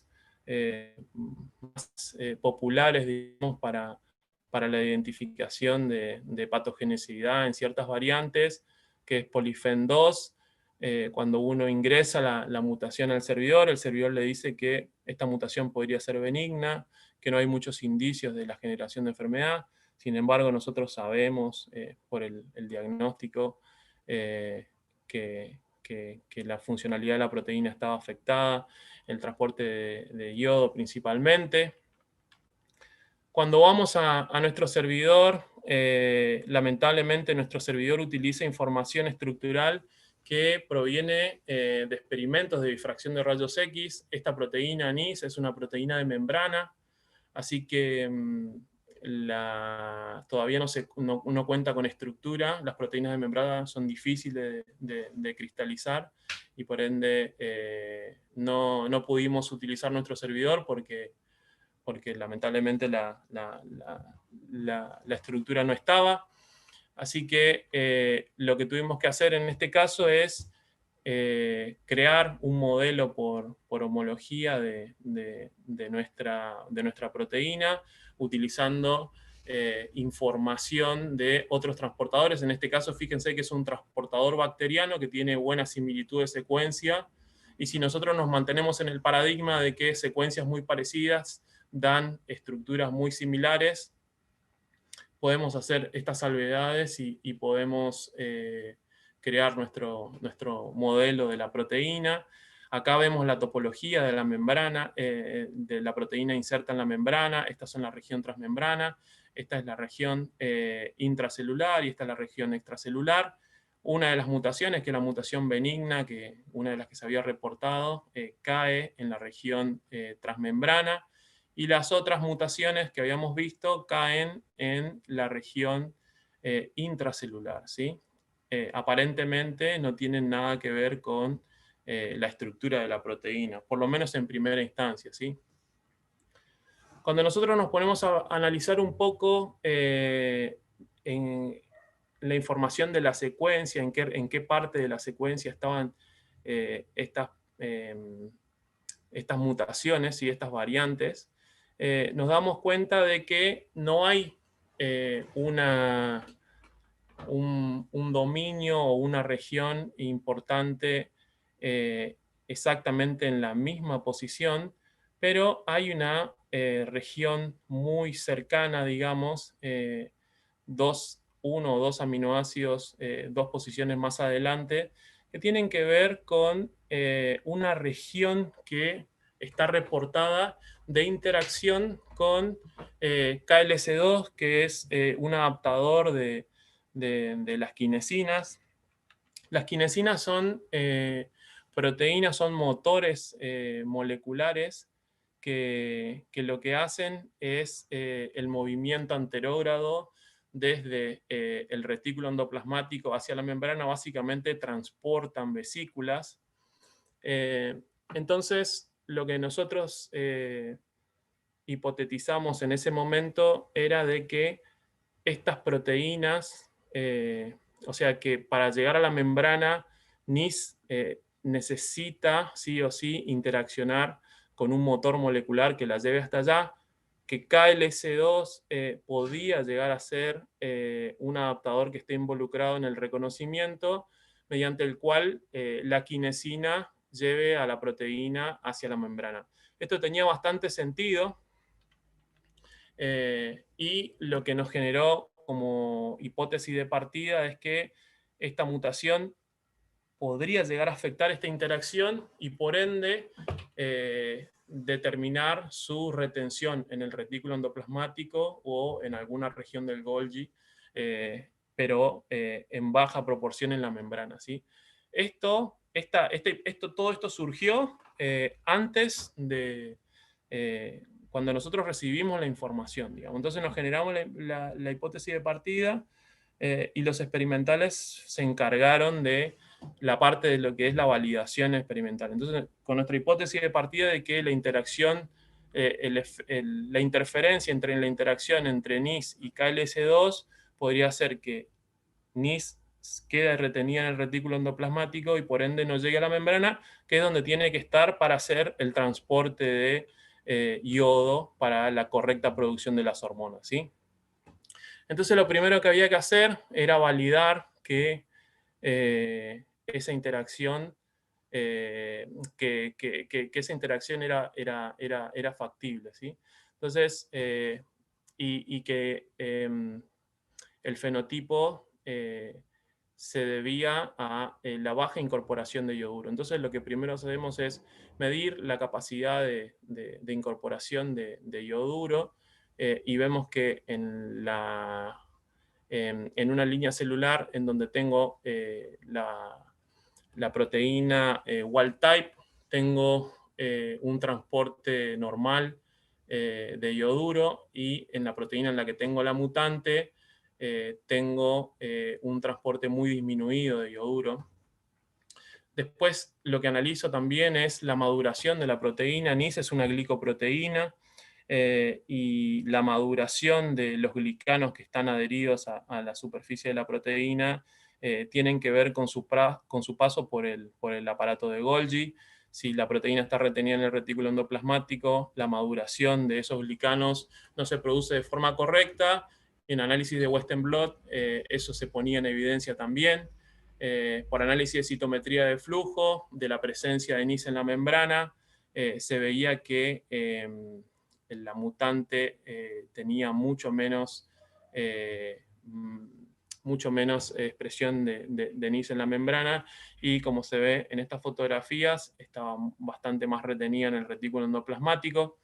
más populares, digamos, para la identificación de patogenicidad en ciertas variantes, que es Polyphen2. Cuando uno ingresa la mutación al servidor, el servidor le dice que esta mutación podría ser benigna, que no hay muchos indicios de la generación de enfermedad. Sin embargo, nosotros sabemos por el diagnóstico que la funcionalidad de la proteína estaba afectada, el transporte de yodo principalmente. Cuando vamos a nuestro servidor, lamentablemente nuestro servidor utiliza información estructural que proviene de experimentos de difracción de rayos X. Esta proteína NIS es una proteína de membrana, así que todavía no cuenta con estructura. Las proteínas de membrana son difíciles de cristalizar y por ende no pudimos utilizar nuestro servidor porque lamentablemente la estructura no estaba. Así que lo que tuvimos que hacer en este caso es crear un modelo por homología de nuestra proteína, utilizando información de otros transportadores. En este caso, fíjense que es un transportador bacteriano que tiene buena similitud de secuencia, y si nosotros nos mantenemos en el paradigma de que secuencias muy parecidas dan estructuras muy similares, podemos hacer estas salvedades y podemos crear nuestro modelo de la proteína. Acá vemos la topología de la membrana, de la proteína inserta en la membrana. Esta es la región transmembrana, esta es la región intracelular y esta es la región extracelular. Una de las mutaciones, que es la mutación benigna, una de las que se había reportado, cae en la región transmembrana, y las otras mutaciones que habíamos visto caen en la región intracelular, ¿sí? Aparentemente no tienen nada que ver con la estructura de la proteína, por lo menos en primera instancia, ¿sí? Cuando nosotros nos ponemos a analizar un poco en la información de la secuencia, en qué parte de la secuencia estaban estas mutaciones y estas variantes, nos damos cuenta de que no hay un dominio o una región importante exactamente en la misma posición, pero hay una región muy cercana, digamos, uno o dos aminoácidos, dos posiciones más adelante, que tienen que ver con una región que está reportada de interacción con KLS2, que es un adaptador de las quinesinas. Las quinesinas son proteínas, son motores moleculares que lo que hacen es el movimiento anterógrado desde el retículo endoplasmático hacia la membrana, básicamente transportan vesículas. Entonces, lo que nosotros hipotetizamos en ese momento era de que estas proteínas, o sea que para llegar a la membrana, NIS necesita sí o sí interaccionar con un motor molecular que la lleve hasta allá, que KLS2 podía llegar a ser un adaptador que esté involucrado en el reconocimiento, mediante el cual la quinesina lleve a la proteína hacia la membrana. Esto tenía bastante sentido, y lo que nos generó como hipótesis de partida es que esta mutación podría llegar a afectar esta interacción y por ende determinar su retención en el retículo endoplasmático o en alguna región del Golgi, pero en baja proporción en la membrana, ¿sí? Todo esto surgió antes de cuando nosotros recibimos la información, digamos. Entonces nos generamos la hipótesis de partida y los experimentales se encargaron de la parte de lo que es la validación experimental. Entonces, con nuestra hipótesis de partida de que la interacción, la interferencia entre la interacción entre NIS y KLS2 podría hacer que NIS quede retenida en el retículo endoplasmático y por ende no llegue a la membrana, que es donde tiene que estar para hacer el transporte de yodo para la correcta producción de las hormonas, ¿sí? Entonces lo primero que había que hacer era validar que esa interacción, que esa interacción era factible, ¿sí? Entonces, y que el fenotipo se debía a la baja incorporación de yoduro. Entonces lo que primero hacemos es medir la capacidad de incorporación de yoduro y vemos que en una línea celular en donde tengo la proteína wild type, tengo un transporte normal de yoduro, y en la proteína en la que tengo la mutante tengo un transporte muy disminuido de yoduro. Después lo que analizo también es la maduración de la proteína. NIS es una glicoproteína y la maduración de los glicanos que están adheridos a la superficie de la proteína tienen que ver con su paso por el aparato de Golgi. Si la proteína está retenida en el retículo endoplasmático, la maduración de esos glicanos no se produce de forma correcta. En análisis de Western blot eso se ponía en evidencia también. Por análisis de citometría de flujo, de la presencia de NIS en la membrana, se veía que la mutante tenía mucho menos expresión de NIS en la membrana, y como se ve en estas fotografías, estaba bastante más retenida en el retículo endoplasmático.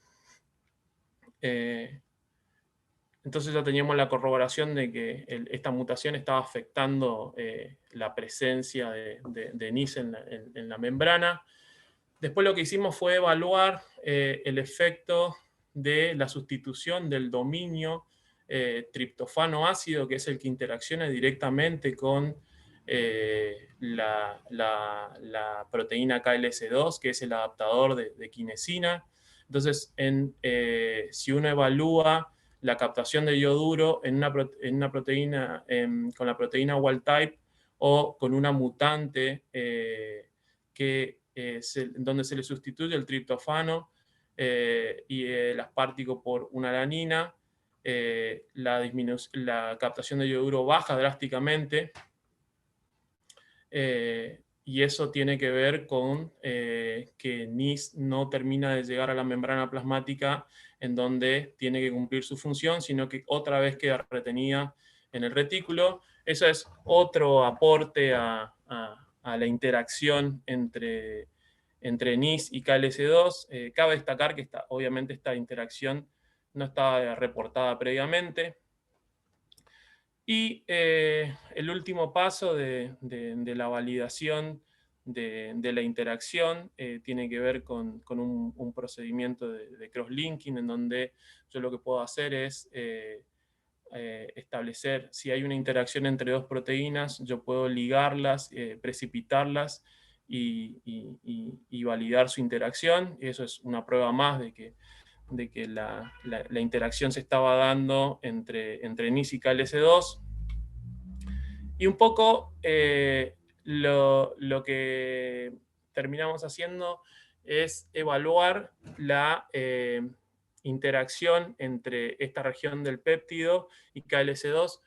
Entonces ya teníamos la corroboración de que esta mutación estaba afectando la presencia de NIS en la membrana. Después lo que hicimos fue evaluar el efecto de la sustitución del dominio triptofano ácido, que es el que interacciona directamente con la proteína KLS2, que es el adaptador de quinesina. Entonces, si uno evalúa la captación de yoduro en una proteína, con la proteína wild type o con una mutante donde se le sustituye el triptofano y el aspartico por una alanina, la captación de yoduro baja drásticamente, y eso tiene que ver con que NIS no termina de llegar a la membrana plasmática en donde tiene que cumplir su función, sino que otra vez queda retenida en el retículo. Eso es otro aporte a la interacción entre NIS y KLS2. Cabe destacar que obviamente esta interacción no estaba reportada previamente. Y el último paso de la validación de la interacción tiene que ver con un procedimiento de cross-linking, en donde yo lo que puedo hacer es establecer si hay una interacción entre dos proteínas, yo puedo ligarlas, precipitarlas y validar su interacción. Y eso es una prueba más de que la interacción se estaba dando entre NIS y KLS2. Y un poco lo que terminamos haciendo es evaluar la interacción entre esta región del péptido y KLS2.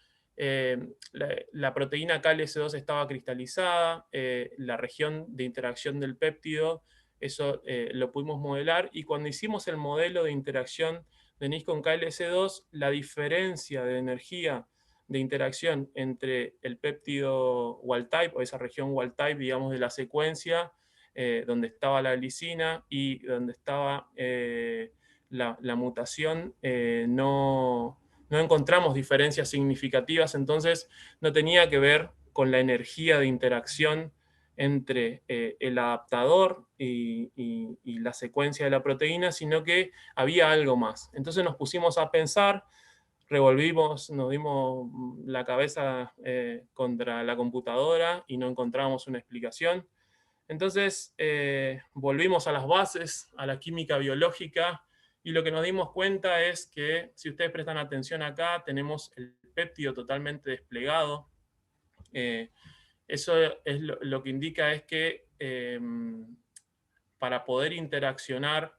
La proteína KLS2 estaba cristalizada, la región de interacción del péptido, eso lo pudimos modelar, y cuando hicimos el modelo de interacción de NIS con KLS2, la diferencia de energía de interacción entre el péptido wild type, o esa región wild type, digamos, de la secuencia, donde estaba la glicina y donde estaba la mutación, no encontramos diferencias significativas. Entonces no tenía que ver con la energía de interacción entre el adaptador y la secuencia de la proteína, sino que había algo más. Entonces nos pusimos a pensar, revolvimos, nos dimos la cabeza contra la computadora y no encontramos una explicación. Entonces volvimos a las bases, a la química biológica, y lo que nos dimos cuenta es que, si ustedes prestan atención acá, tenemos el péptido totalmente desplegado. Eso es lo que indica es que para poder interaccionar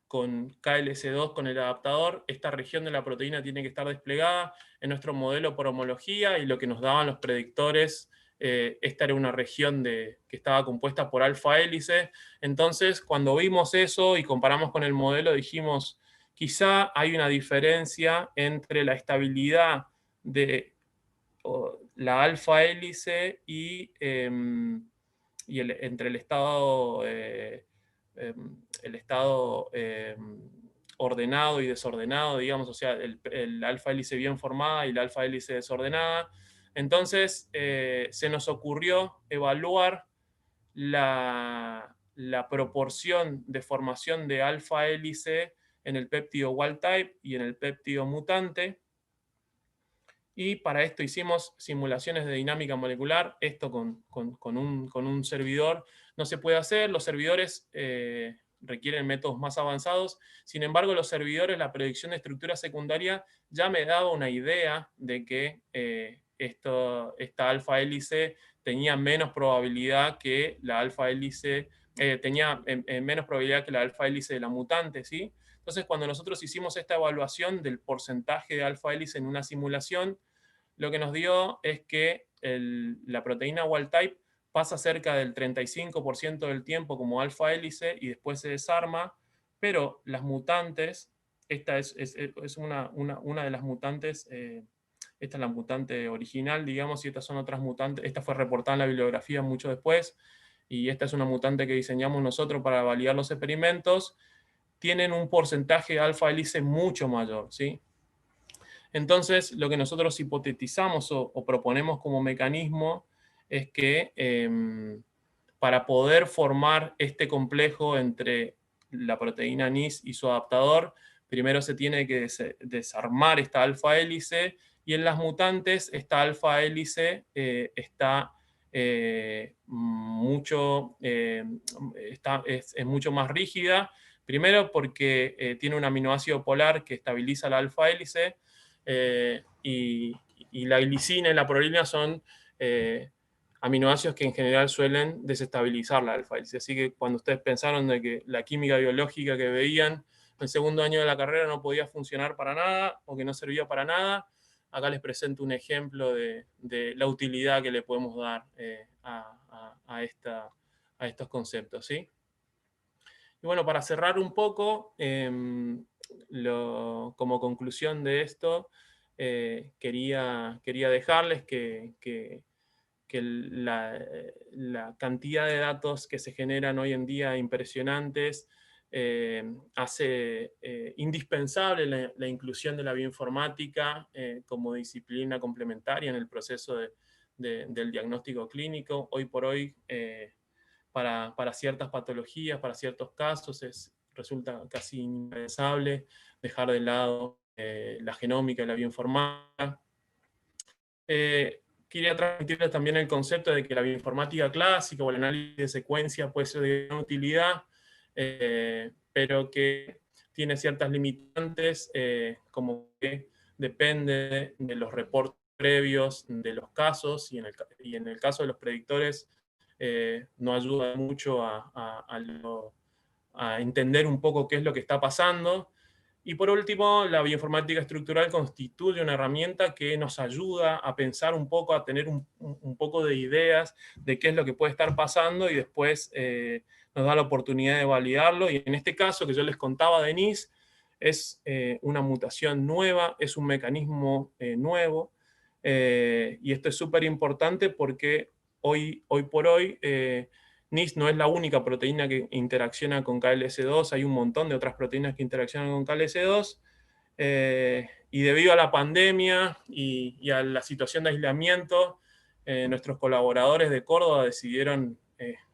con KLS2, con el adaptador, esta región de la proteína tiene que estar desplegada. En nuestro modelo por homología y lo que nos daban los predictores, esta era una región que estaba compuesta por alfa hélice. Entonces, cuando vimos eso y comparamos con el modelo, dijimos, quizá hay una diferencia entre la estabilidad de la alfa hélice y entre el estado ordenado y desordenado, digamos, o sea, el alfa hélice bien formada y la alfa hélice desordenada. Entonces se nos ocurrió evaluar la proporción de formación de alfa hélice en el péptido wild type y en el péptido mutante. Y para esto hicimos simulaciones de dinámica molecular. Esto con un servidor no se puede hacer. Los servidores requieren métodos más avanzados. Sin embargo, los servidores, la predicción de estructura secundaria, ya me daba una idea de que esta alfa hélice tenía menos probabilidad que la alfa hélice, tenía menos probabilidad que la alfa hélice de la mutante, ¿sí? Entonces, cuando nosotros hicimos esta evaluación del porcentaje de alfa hélice en una simulación, lo que nos dio es que la proteína wild type pasa cerca del 35% del tiempo como alfa hélice y después se desarma, pero las mutantes, esta es una de las mutantes, esta es la mutante original, digamos, y estas son otras mutantes. Esta fue reportada en la bibliografía mucho después, y esta es una mutante que diseñamos nosotros para validar los experimentos. Tienen un porcentaje de alfa hélice mucho mayor, ¿sí? Entonces, lo que nosotros hipotetizamos o proponemos como mecanismo es que para poder formar este complejo entre la proteína NIS y su adaptador, primero se tiene que desarmar esta alfa hélice, y en las mutantes esta alfa hélice está es mucho más rígida, primero porque tiene un aminoácido polar que estabiliza la alfa hélice, y la glicina y la prolina son aminoácidos que en general suelen desestabilizar la alfa hélice. Así que cuando ustedes pensaron de que la química biológica que veían en el segundo año de la carrera no podía funcionar para nada o que no servía para nada, acá les presento un ejemplo de la utilidad que le podemos dar a estos conceptos, ¿sí? Y bueno, para cerrar un poco, como conclusión de esto, quería dejarles que la cantidad de datos que se generan hoy en día impresionantes hace indispensable la inclusión de la bioinformática como disciplina complementaria en el proceso del diagnóstico clínico. Hoy por hoy, para ciertas patologías, para ciertos casos, resulta casi indispensable dejar de lado la genómica y la bioinformática. Quería transmitirles también el concepto de que la bioinformática clásica o el análisis de secuencia puede ser de gran utilidad, pero que tiene ciertas limitantes, como que depende de los reportes previos de los casos, y en el caso de los predictores no ayuda mucho a entender un poco qué es lo que está pasando. Y por último, la bioinformática estructural constituye una herramienta que nos ayuda a pensar un poco, a tener un poco de ideas de qué es lo que puede estar pasando, y después nos da la oportunidad de validarlo. Y en este caso que yo les contaba de NIS, es una mutación nueva, es un mecanismo nuevo, y esto es súper importante porque hoy por hoy NIS no es la única proteína que interacciona con KLS2, hay un montón de otras proteínas que interaccionan con KLS2, y debido a la pandemia y a la situación de aislamiento, nuestros colaboradores de Córdoba decidieron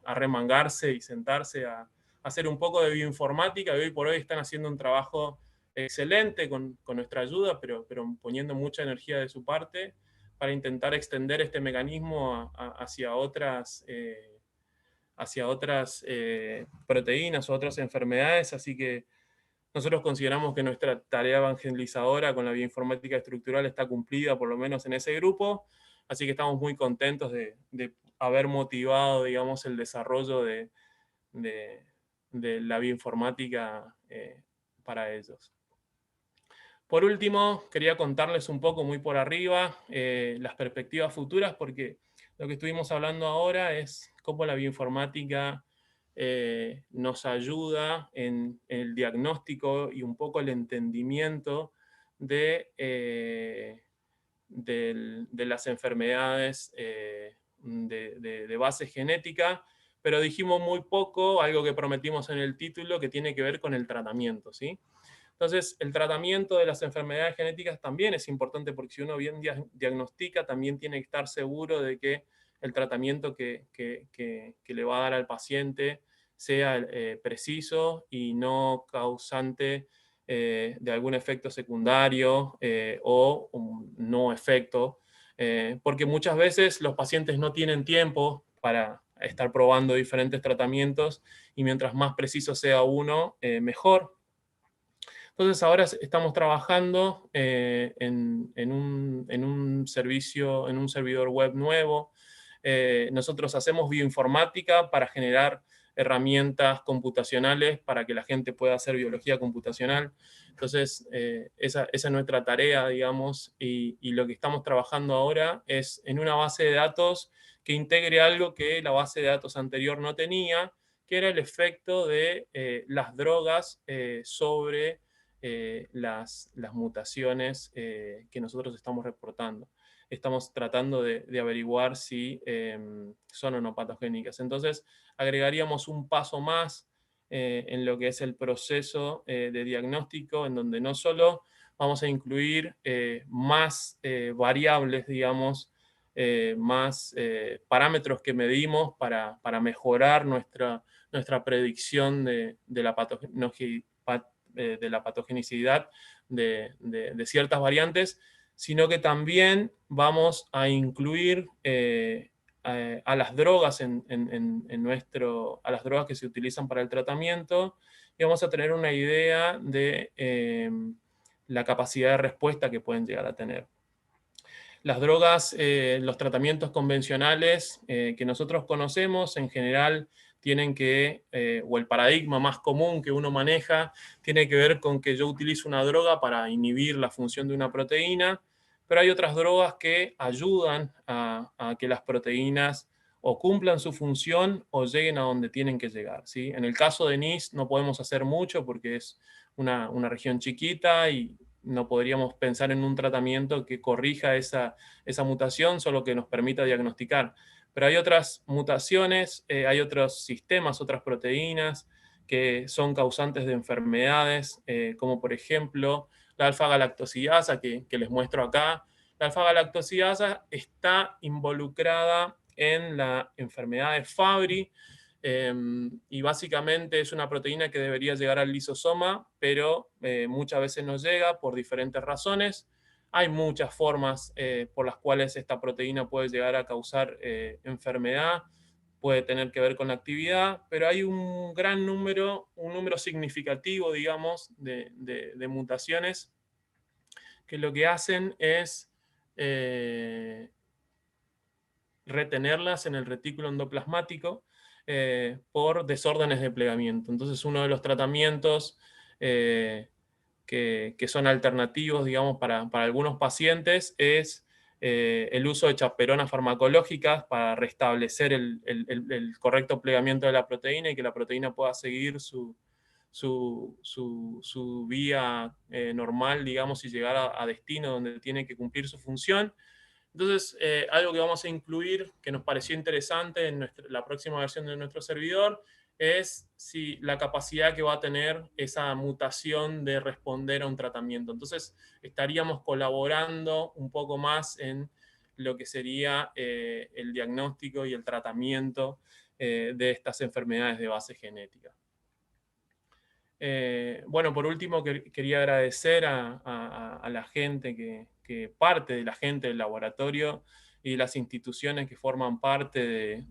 arremangarse y sentarse a hacer un poco de bioinformática, y hoy por hoy están haciendo un trabajo excelente con nuestra ayuda, pero poniendo mucha energía de su parte para intentar extender este mecanismo hacia otras proteínas o otras enfermedades. Así que nosotros consideramos que nuestra tarea evangelizadora con la bioinformática estructural está cumplida, por lo menos en ese grupo, así que estamos muy contentos de haber motivado, digamos, el desarrollo de la bioinformática para ellos. Por último, quería contarles un poco, muy por arriba, las perspectivas futuras, porque lo que estuvimos hablando ahora es cómo la bioinformática nos ayuda en el diagnóstico y un poco el entendimiento de las enfermedades de base genética, pero dijimos muy poco, algo que prometimos en el título, que tiene que ver con el tratamiento, ¿sí? Entonces, el tratamiento de las enfermedades genéticas también es importante, porque si uno bien diagnostica, también tiene que estar seguro de que el tratamiento que le va a dar al paciente sea preciso y no causante de algún efecto secundario o un no efecto, porque muchas veces los pacientes no tienen tiempo para estar probando diferentes tratamientos, y mientras más preciso sea uno, mejor. Entonces ahora estamos trabajando en un servicio, en un servidor web nuevo. Nosotros hacemos bioinformática para generar herramientas computacionales para que la gente pueda hacer biología computacional. Entonces, esa es nuestra tarea, digamos, y lo que estamos trabajando ahora es en una base de datos que integre algo que la base de datos anterior no tenía, que era el efecto de las drogas sobre las mutaciones que nosotros estamos reportando. Estamos tratando de averiguar si son o no patogénicas. Entonces, agregaríamos un paso más en lo que es el proceso de diagnóstico, en donde no solo vamos a incluir más variables, digamos, más parámetros que medimos para mejorar nuestra predicción de la patogenicidad de ciertas variantes, sino que también vamos a incluir a las drogas a las drogas que se utilizan para el tratamiento, y vamos a tener una idea de la capacidad de respuesta que pueden llegar a tener. Las drogas, los tratamientos convencionales que nosotros conocemos, en general tienen que, o el paradigma más común que uno maneja, tiene que ver con que yo utilizo una droga para inhibir la función de una proteína, pero hay otras drogas que ayudan a que las proteínas o cumplan su función o lleguen a donde tienen que llegar, ¿sí? En el caso de NIS no podemos hacer mucho porque es una región chiquita y no podríamos pensar en un tratamiento que corrija esa mutación, solo que nos permita diagnosticar. Pero hay otras mutaciones, hay otros sistemas, otras proteínas que son causantes de enfermedades, como por ejemplo la alfa-galactosidasa que les muestro acá. La alfa-galactosidasa está involucrada en la enfermedad de Fabry, y básicamente es una proteína que debería llegar al lisosoma, pero muchas veces no llega por diferentes razones. Hay muchas formas por las cuales esta proteína puede llegar a causar enfermedad, puede tener que ver con la actividad, pero hay un gran número, un número significativo, digamos, de mutaciones que lo que hacen es retenerlas en el retículo endoplasmático por desórdenes de plegamiento. Entonces, uno de los tratamientos que son alternativos, digamos, para algunos pacientes es el uso de chaperonas farmacológicas para restablecer el correcto plegamiento de la proteína y que la proteína pueda seguir su vía normal, digamos, y llegar a destino donde tiene que cumplir su función. Entonces, algo que vamos a incluir, que nos pareció interesante en la próxima versión de nuestro servidor, es si la capacidad que va a tener esa mutación de responder a un tratamiento. Entonces, estaríamos colaborando un poco más en lo que sería el diagnóstico y el tratamiento de estas enfermedades de base genética. Bueno, por último, quería agradecer a la gente que parte de la gente del laboratorio y las instituciones que forman parte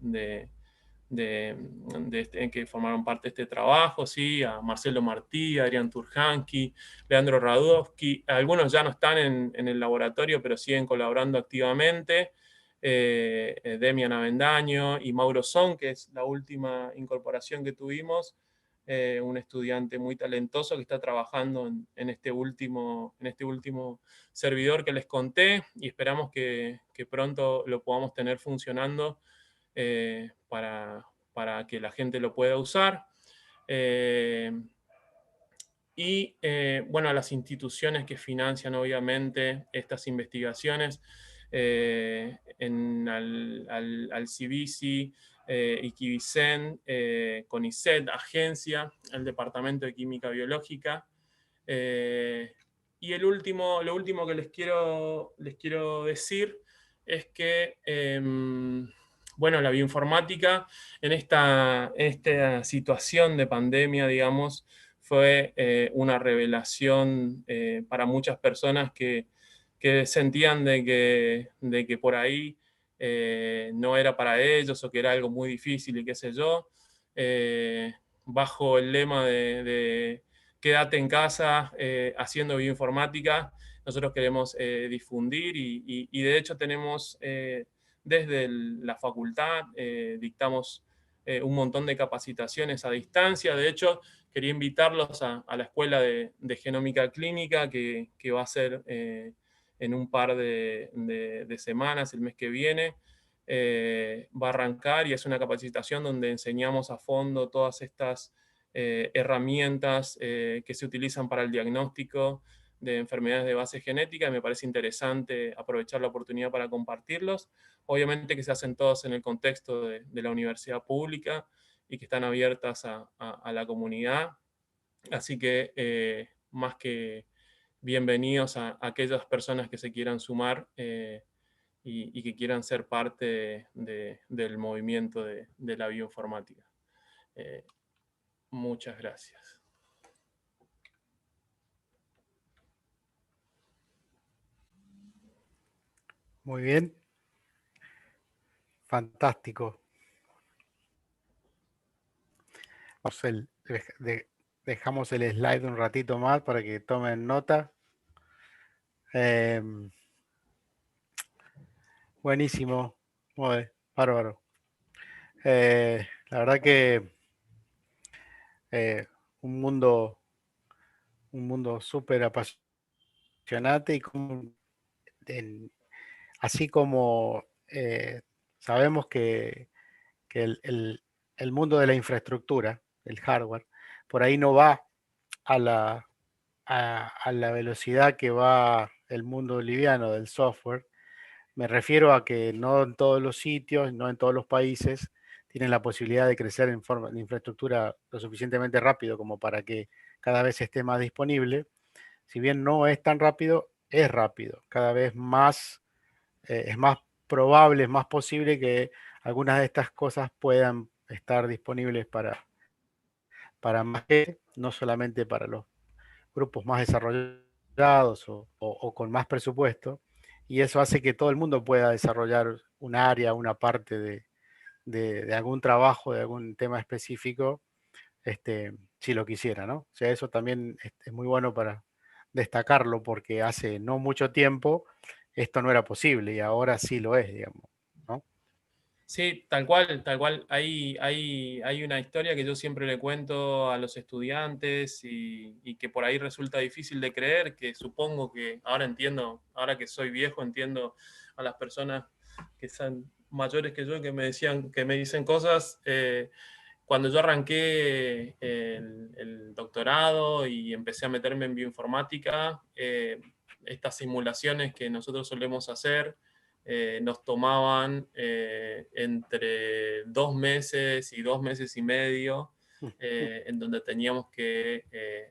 que formaron parte de este trabajo, ¿sí? A Marcelo Martí, Adrián Turjanqui, Leandro Radowski. Algunos ya no están en el laboratorio, pero siguen colaborando activamente. Demian Avendaño y Mauro Son, que es la última incorporación que tuvimos. Un estudiante muy talentoso que está trabajando en este último servidor que les conté, y esperamos que pronto lo podamos tener funcionando para que la gente lo pueda usar. Bueno, a las instituciones que financian obviamente estas investigaciones, al CIVISI, Iquivicen, CONICET, agencia, el Departamento de Química Biológica. Y lo último que les quiero decir es que, bueno, la bioinformática en esta situación de pandemia, digamos, fue una revelación para muchas personas que sentían de que por ahí no era para ellos o que era algo muy difícil y qué sé yo. Bajo el lema de quédate en casa haciendo bioinformática, nosotros queremos difundir y de hecho tenemos desde la facultad, dictamos un montón de capacitaciones a distancia. De hecho, quería invitarlos a la Escuela de Genómica Clínica que va a ser en un par de semanas, el mes que viene. Va a arrancar y es una capacitación donde enseñamos a fondo todas estas herramientas que se utilizan para el diagnóstico de enfermedades de base genética. Me parece interesante aprovechar la oportunidad para compartirlos. Obviamente que se hacen todos en el contexto de la universidad pública y que están abiertas a la comunidad. Así que más que bienvenidos a aquellas personas que se quieran sumar y que quieran ser parte del movimiento de la bioinformática. Muchas gracias. Muy bien. Fantástico. Dejamos el slide un ratito más para que tomen nota. Buenísimo. Muy bárbaro. La verdad que un mundo súper apasionante y así como sabemos que el mundo de la infraestructura, el hardware, por ahí no va a la velocidad que va el mundo liviano del software. Me refiero a que no en todos los sitios, no en todos los países tienen la posibilidad de crecer en forma de infraestructura lo suficientemente rápido como para que cada vez esté más disponible. Si bien no es tan rápido, es rápido. Cada vez más es más probable, es más posible que algunas de estas cosas puedan estar disponibles para más gente, no solamente para los grupos más desarrollados o con más presupuesto, y eso hace que todo el mundo pueda desarrollar un área, una parte de algún trabajo, de algún tema específico, si lo quisiera, ¿no? O sea, eso también es muy bueno para destacarlo porque hace no mucho tiempo esto no era posible y ahora sí lo es, digamos, ¿no? Sí, tal cual, tal cual. Hay una historia que yo siempre le cuento a los estudiantes y que por ahí resulta difícil de creer, que supongo que ahora entiendo, ahora que soy viejo, entiendo a las personas que son mayores que yo, que me decían, que me dicen cosas. Cuando yo arranqué el doctorado y empecé a meterme en bioinformática, estas simulaciones que nosotros solemos hacer, nos tomaban entre 2 meses y 2 meses y medio, en donde teníamos que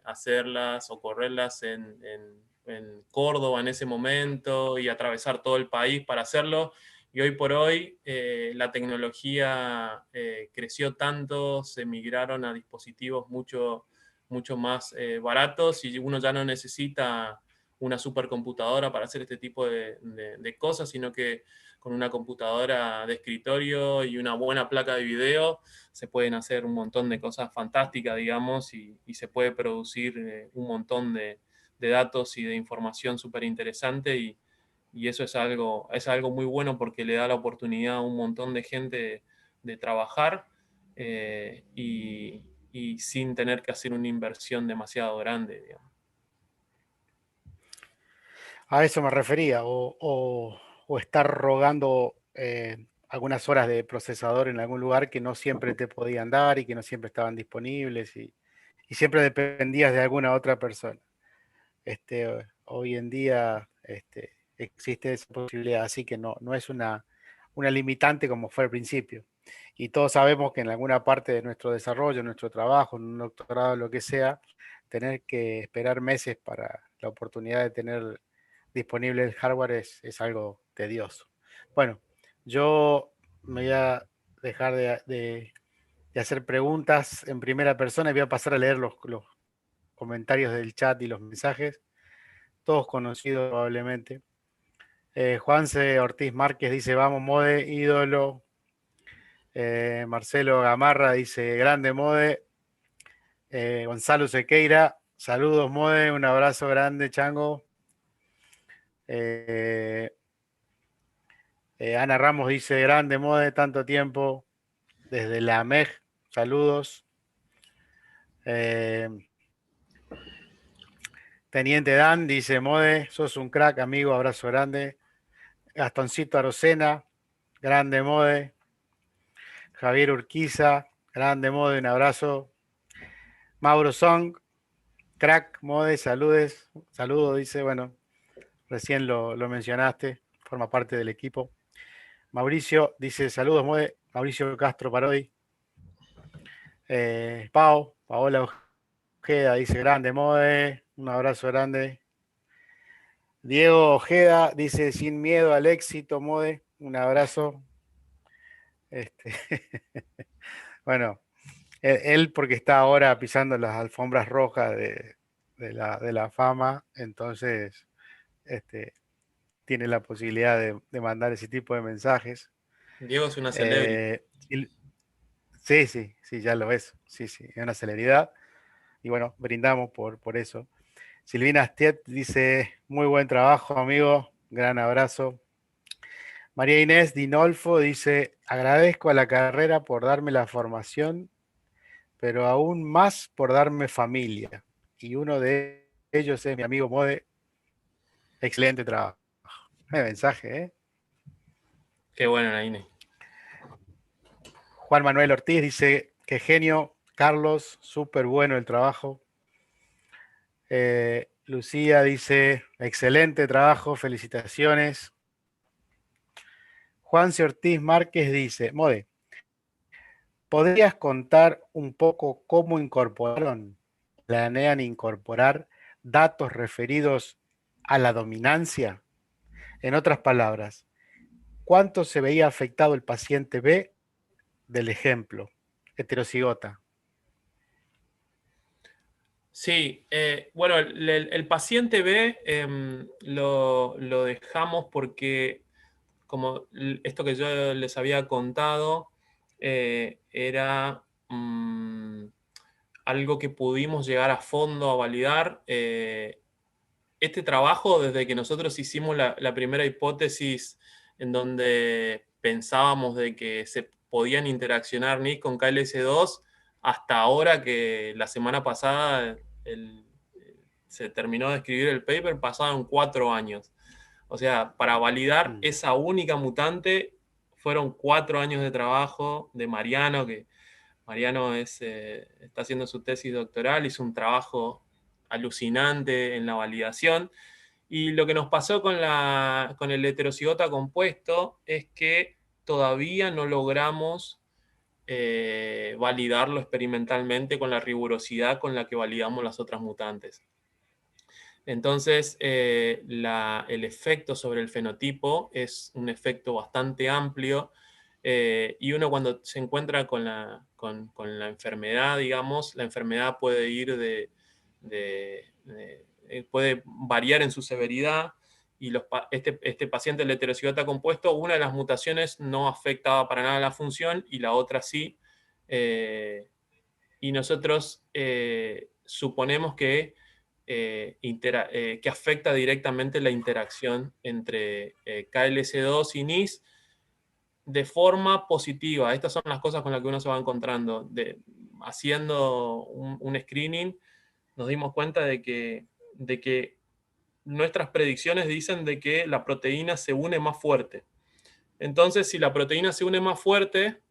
hacerlas o correrlas en Córdoba en ese momento y atravesar todo el país para hacerlo. Y hoy por hoy la tecnología creció tanto, se migraron a dispositivos mucho más baratos y uno ya no necesita una supercomputadora para hacer este tipo de cosas, sino que con una computadora de escritorio y una buena placa de video se pueden hacer un montón de cosas fantásticas, digamos, y se puede producir un montón de datos y de información súper interesante y eso es algo muy bueno porque le da la oportunidad a un montón de gente de trabajar y sin tener que hacer una inversión demasiado grande, digamos. A eso me refería, o estar rogando algunas horas de procesador en algún lugar que no siempre te podían dar y que no siempre estaban disponibles y siempre dependías de alguna otra persona. Hoy en día existe esa posibilidad, así que no es una limitante como fue al principio. Y todos sabemos que en alguna parte de nuestro desarrollo, nuestro trabajo, en un doctorado, lo que sea, tener que esperar meses para la oportunidad de tener disponible el hardware es algo tedioso. Bueno, yo me voy a dejar de hacer preguntas en primera persona y voy a pasar a leer los comentarios del chat y los mensajes, todos conocidos probablemente. Juanse Ortiz Márquez dice, vamos, Mode, ídolo. Marcelo Gamarra dice, grande, Mode. Gonzalo Sequeira, saludos, Mode, un abrazo grande, Chango. Ana Ramos dice, grande, Mode, tanto tiempo. Desde la MEG, saludos. Teniente Dan dice, Mode, sos un crack, amigo, abrazo grande. Gastoncito Arocena, grande, Mode. Javier Urquiza, grande, Mode, un abrazo. Mauro Song, crack, Mode, saludos, dice, bueno, recién lo mencionaste, forma parte del equipo. Mauricio dice, saludos, Mode, Mauricio Castro Parodi. Paola Ojeda dice, grande, Mode, un abrazo grande. Diego Ojeda dice, sin miedo al éxito, Mode, un abrazo. Bueno, Él porque está ahora pisando las alfombras rojas de la fama, entonces este, tiene la posibilidad de mandar ese tipo de mensajes. Diego es una celebrity. Eh, y- sí, sí, sí, ya lo es. Sí, sí, es una celeridad. Y bueno, brindamos por eso. Silvina Astiet dice, muy buen trabajo, amigo. Gran abrazo. María Inés Dinolfo dice, agradezco a la carrera por darme la formación, pero aún más por darme familia. Y uno de ellos es mi amigo Mode. Excelente trabajo. Mensaje, ¿eh? Qué bueno, Naine. Juan Manuel Ortiz dice, qué genio, Carlos, súper bueno el trabajo. Lucía dice, excelente trabajo, felicitaciones. Juanse Ortiz Márquez dice, Mode, ¿podrías contar un poco cómo planean incorporar datos referidos a la dominancia? En otras palabras, ¿cuánto se veía afectado el paciente B del ejemplo, heterocigota? Sí, bueno, el paciente B lo dejamos porque, como esto que yo les había contado, era algo que pudimos llegar a fondo a validar. Este trabajo, desde que nosotros hicimos la primera hipótesis en donde pensábamos de que se podían interaccionar NIC con KLS2, hasta ahora que la semana pasada se terminó de escribir el paper, pasaron 4 años. O sea, para validar Mm. esa única mutante fueron 4 años de trabajo de Mariano, que Mariano está haciendo su tesis doctoral, hizo un trabajo alucinante en la validación. Y lo que nos pasó con el heterocigota compuesto es que todavía no logramos validarlo experimentalmente con la rigurosidad con la que validamos las otras mutantes. Entonces, el efecto sobre el fenotipo es un efecto bastante amplio, y uno cuando se encuentra con la enfermedad, digamos, la enfermedad puede ir puede variar en su severidad, y este paciente, el heterocigota compuesto, una de las mutaciones no afectaba para nada la función y la otra sí. Y nosotros suponemos que afecta directamente la interacción entre KLS2 y NIS de forma positiva. Estas son las cosas con las que uno se va encontrando. Haciendo un screening, nos dimos cuenta de que nuestras predicciones dicen de que la proteína se une más fuerte. Entonces, si la proteína se une más fuerte,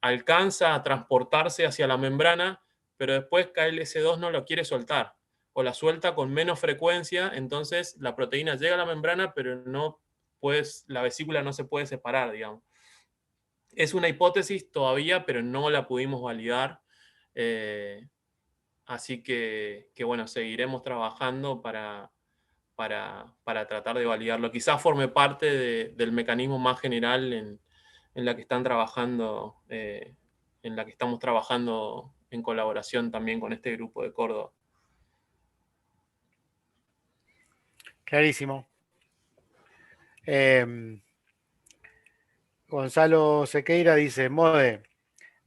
alcanza a transportarse hacia la membrana, pero después KLS2 no lo quiere soltar, o la suelta con menos frecuencia, entonces la proteína llega a la membrana, pero la vesícula no se puede separar, digamos. Es una hipótesis todavía, pero no la pudimos validar. Eh, Así que, bueno, seguiremos trabajando para tratar de validarlo. Quizás forme parte del mecanismo más general en la que están trabajando, en la que estamos trabajando en colaboración también con este grupo de Córdoba. Clarísimo. Gonzalo Sequeira dice, Mode,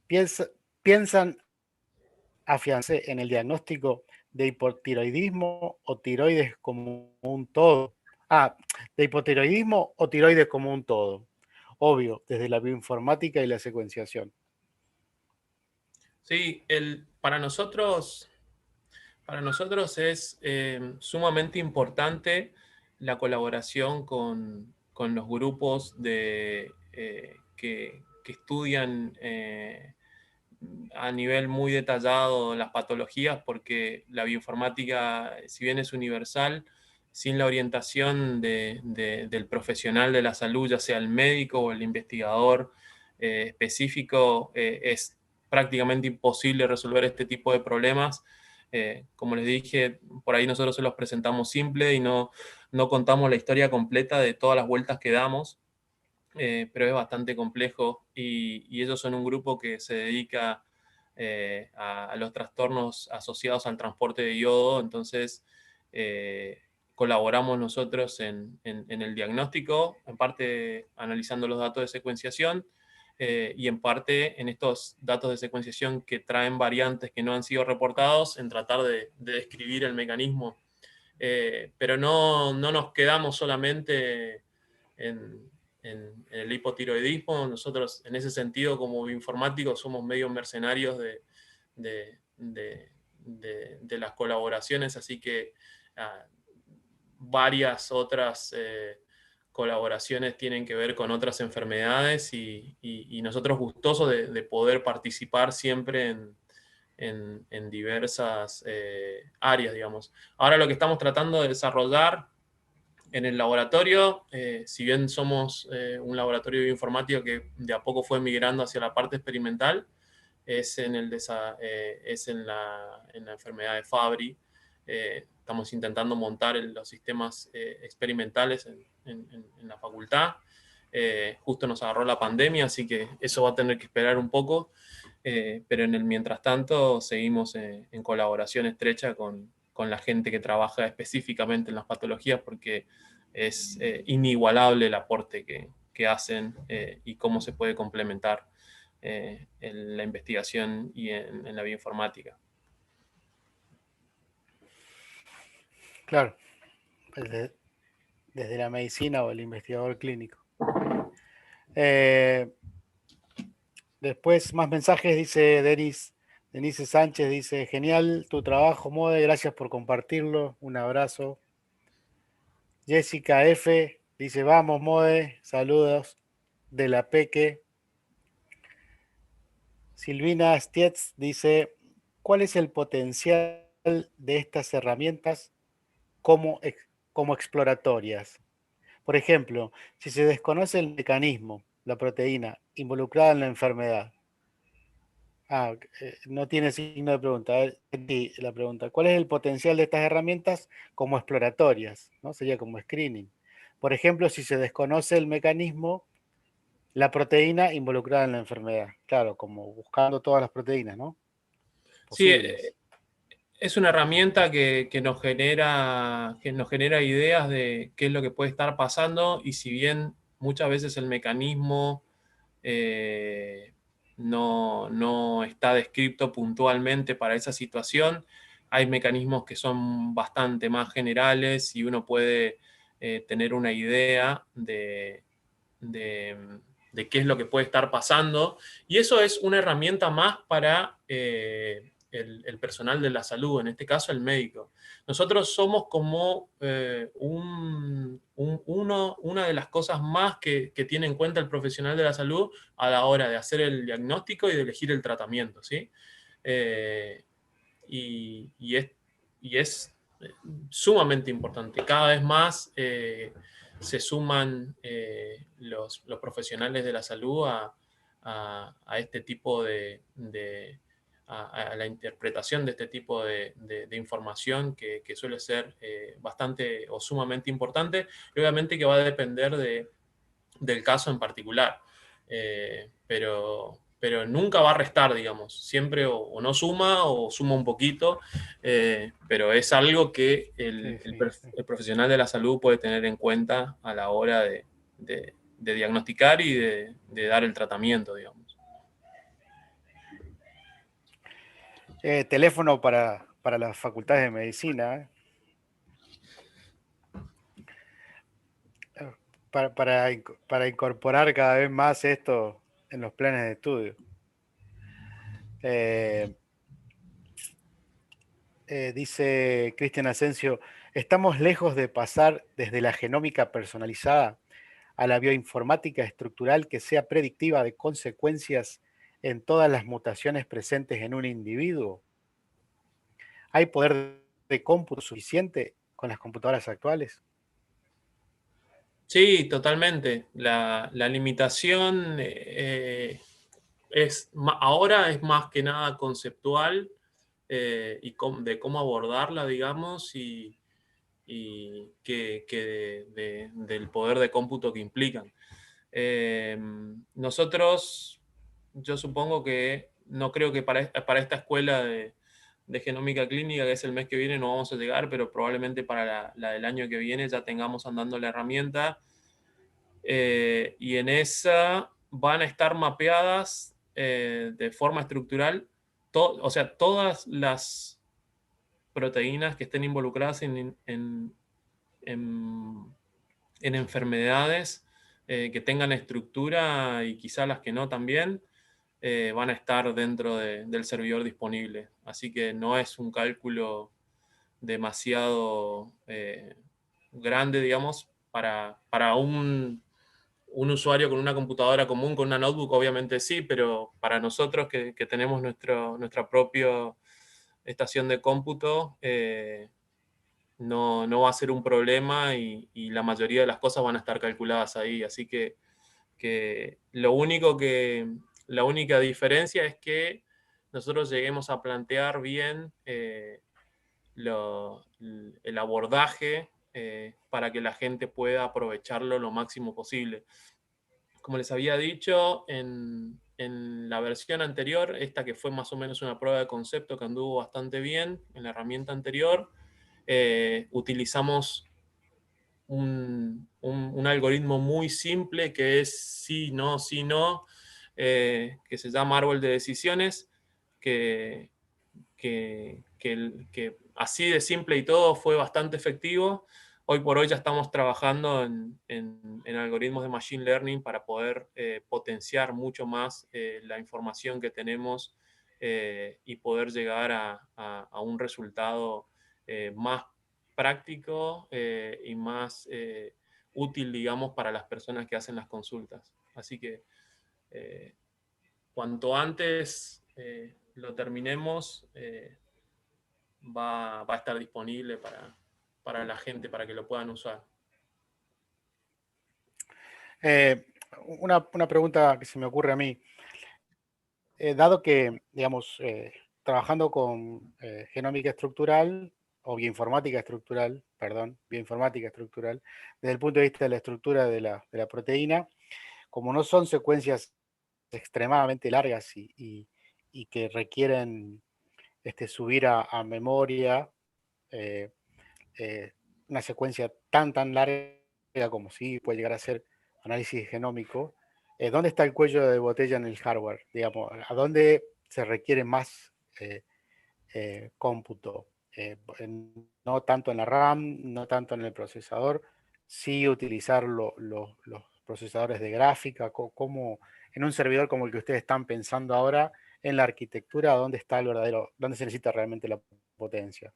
piensa- ¿piensan afianzarse en el diagnóstico de hipotiroidismo o tiroides como un todo? Ah, de hipotiroidismo o tiroides como un todo. Obvio, desde la bioinformática y la secuenciación. Sí, para nosotros es sumamente importante la colaboración con los grupos que estudian a nivel muy detallado las patologías, porque la bioinformática, si bien es universal, sin la orientación del profesional de la salud, ya sea el médico o el investigador específico, es prácticamente imposible resolver este tipo de problemas. Como les dije, por ahí nosotros se los presentamos simple y no contamos la historia completa de todas las vueltas que damos. Pero es bastante complejo, y ellos son un grupo que se dedica a los trastornos asociados al transporte de yodo. Entonces, colaboramos nosotros en el diagnóstico, en parte analizando los datos de secuenciación, y en parte en estos datos de secuenciación que traen variantes que no han sido reportados, en tratar de describir el mecanismo. Pero no nos quedamos solamente en el hipotiroidismo. Nosotros, en ese sentido, como bioinformáticos, somos medio mercenarios de las colaboraciones, así que varias otras colaboraciones tienen que ver con otras enfermedades, y nosotros gustosos de poder participar siempre en diversas áreas, digamos. Ahora lo que estamos tratando de desarrollar en el laboratorio, si bien somos un laboratorio bioinformático que de a poco fue migrando hacia la parte experimental, es en la enfermedad de Fabry. Estamos intentando montar los sistemas experimentales en la facultad. Justo nos agarró la pandemia, así que eso va a tener que esperar un poco. Pero en el mientras tanto seguimos en colaboración estrecha con la gente que trabaja específicamente en las patologías, porque es inigualable el aporte que hacen, y cómo se puede complementar en la investigación y en la bioinformática. Claro, desde la medicina o el investigador clínico. Después, más mensajes, dice Denise Sánchez, dice, genial tu trabajo, Mode, gracias por compartirlo, un abrazo. Jessica F. dice, vamos, Mode, saludos de la Peque. Silvina Stietz dice, ¿cuál es el potencial de estas herramientas como exploratorias? Por ejemplo, si se desconoce el mecanismo, la proteína involucrada en la enfermedad. No tiene signo de pregunta. A ver, la pregunta, ¿cuál es el potencial de estas herramientas como exploratorias? ¿No? Sería como screening. Por ejemplo, si se desconoce el mecanismo, la proteína involucrada en la enfermedad. Claro, como buscando todas las proteínas, ¿no? Sí, Posibles. es una herramienta que nos genera ideas de qué es lo que puede estar pasando, y si bien muchas veces el mecanismo no está descrito puntualmente para esa situación, hay mecanismos que son bastante más generales y uno puede tener una idea de qué es lo que puede estar pasando, y eso es una herramienta más para el personal de la salud, en este caso el médico. Nosotros somos como una de las cosas más que tiene en cuenta el profesional de la salud a la hora de hacer el diagnóstico y de elegir el tratamiento, ¿sí? Y es sumamente importante. Cada vez más se suman los profesionales de la salud a este tipo a la interpretación de este tipo de información que suele ser bastante o sumamente importante, y obviamente que va a depender del caso en particular. Pero nunca va a restar, digamos. Siempre o no suma o suma un poquito, pero es algo que el profesional de la salud puede tener en cuenta a la hora de diagnosticar y de dar el tratamiento, digamos. Teléfono para las facultades de medicina. Para incorporar cada vez más esto en los planes de estudio. Dice Cristian Asensio, estamos lejos de pasar desde la genómica personalizada a la bioinformática estructural que sea predictiva de consecuencias en todas las mutaciones presentes en un individuo. ¿Hay poder de cómputo suficiente con las computadoras actuales? Sí, totalmente. La limitación ahora es más que nada conceptual, y de cómo abordarla, digamos, y del poder de cómputo que implican. Nosotros, yo supongo que no creo que para esta escuela de genómica clínica, que es el mes que viene, no vamos a llegar, pero probablemente para la del año que viene ya tengamos andando la herramienta. Y en esa van a estar mapeadas de forma estructural, o sea, todas las proteínas que estén involucradas en enfermedades que tengan estructura y quizá las que no también, van a estar dentro del servidor disponible. Así que no es un cálculo demasiado grande, digamos, para un usuario con una computadora común, con una notebook, obviamente sí, pero para nosotros que tenemos nuestra propia estación de cómputo, no va a ser un problema y la mayoría de las cosas van a estar calculadas ahí. Así que la única diferencia es que nosotros lleguemos a plantear bien el abordaje para que la gente pueda aprovecharlo lo máximo posible. Como les había dicho, en la versión anterior, esta que fue más o menos una prueba de concepto que anduvo bastante bien en la herramienta anterior, utilizamos un algoritmo muy simple que es sí, no, que se llama árbol de decisiones, que, que así de simple y todo fue bastante efectivo. Hoy por hoy ya estamos trabajando en algoritmos de Machine Learning para poder potenciar mucho más la información que tenemos y poder llegar a un resultado más práctico y más útil, digamos, para las personas que hacen las consultas. Así que cuanto antes lo terminemos, va a estar disponible para la gente, para que lo puedan usar. Una pregunta que se me ocurre a mí. Dado que, digamos, trabajando con genómica estructural o bioinformática estructural, perdón, bioinformática estructural, desde el punto de vista de la estructura de la proteína, como no son secuencias extremadamente largas y que requieren subir a memoria eh, eh, una secuencia tan larga como sí puede llegar a ser análisis genómico, ¿dónde está el cuello de botella en el hardware? Digamos, ¿a dónde se requiere más cómputo? No tanto en la RAM, no tanto en el procesador, sí utilizar los procesadores de gráfica, como en un servidor como el que ustedes están pensando ahora, en la arquitectura, ¿dónde está el verdadero, dónde se necesita realmente la potencia?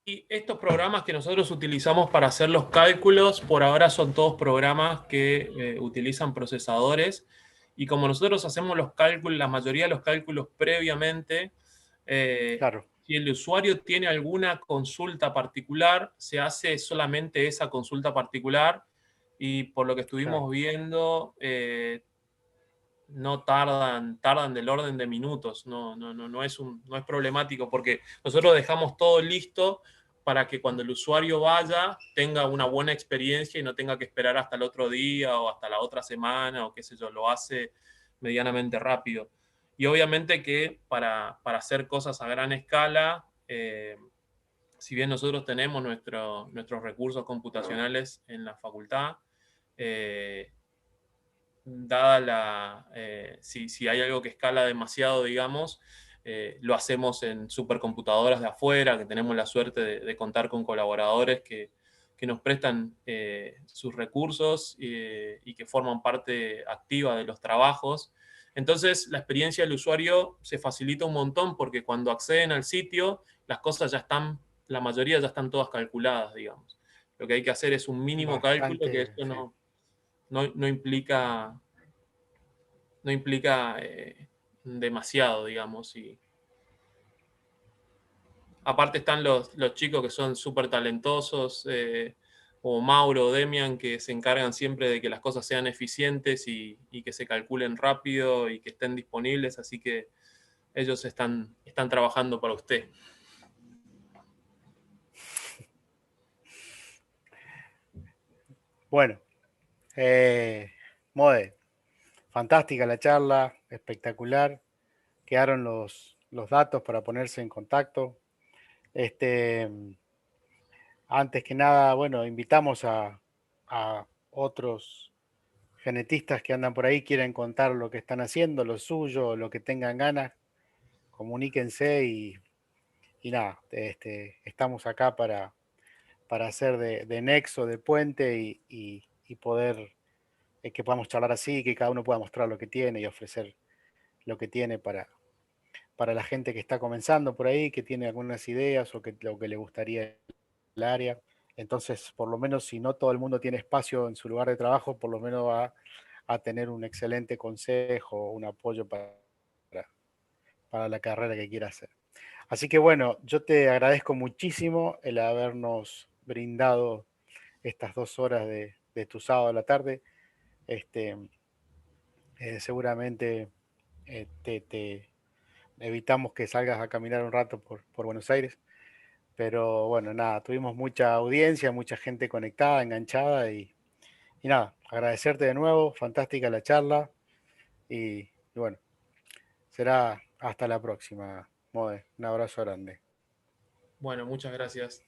Y estos programas que nosotros utilizamos para hacer los cálculos, por ahora son todos programas que utilizan procesadores. Y como nosotros hacemos los cálculos, la mayoría de los cálculos previamente, Claro, si el usuario tiene alguna consulta particular, se hace solamente esa consulta particular. Y por lo que claro. estuvimos viendo, no tardan del orden de minutos, no es problemático porque nosotros dejamos todo listo para que cuando el usuario vaya tenga una buena experiencia y no tenga que esperar hasta el otro día o hasta la otra semana o qué sé yo, lo hace medianamente rápido. Y obviamente que para hacer cosas a gran escala, si bien nosotros tenemos nuestros recursos computacionales en la facultad, eh, dada si hay algo que escala demasiado, digamos, lo hacemos en supercomputadoras de afuera, que tenemos la suerte de contar con colaboradores que nos prestan sus recursos y que forman parte activa de los trabajos. Entonces, la experiencia del usuario se facilita un montón porque cuando acceden al sitio, las cosas ya están, la mayoría ya están todas calculadas, digamos. Lo que hay que hacer es un mínimo cálculo que Bastante, esto sí. no implica, no implica demasiado, digamos. Y aparte están los chicos que son súper talentosos, como Mauro o Demian, que se encargan siempre de que las cosas sean eficientes y que se calculen rápido y que estén disponibles, así que ellos están trabajando para usted. Bueno, Mode, fantástica la charla, espectacular. quedaron los datos para ponerse en contacto. Este, Antes que nada, bueno, invitamos a otros genetistas que andan por ahí, quieren contar lo que están haciendo, lo suyo, lo que tengan ganas, comuníquense y nada, estamos acá para hacer de nexo, de puente y poder que podamos charlar así, que cada uno pueda mostrar lo que tiene y ofrecer lo que tiene para la gente que está comenzando por ahí, que tiene algunas ideas o que lo que le gustaría el área. Entonces, por lo menos si no todo el mundo tiene espacio en su lugar de trabajo, por lo menos va a tener un excelente consejo, un apoyo para la carrera que quiera hacer. Así que bueno, yo te agradezco muchísimo el habernos brindado estas 2 horas de tu sábado a la tarde. Este, Seguramente te evitamos que salgas a caminar un rato por Buenos Aires, pero bueno, nada, tuvimos mucha audiencia, mucha gente conectada, enganchada y nada, agradecerte de nuevo, fantástica la charla y bueno, será hasta la próxima, Mode. Un abrazo grande. Bueno, muchas gracias.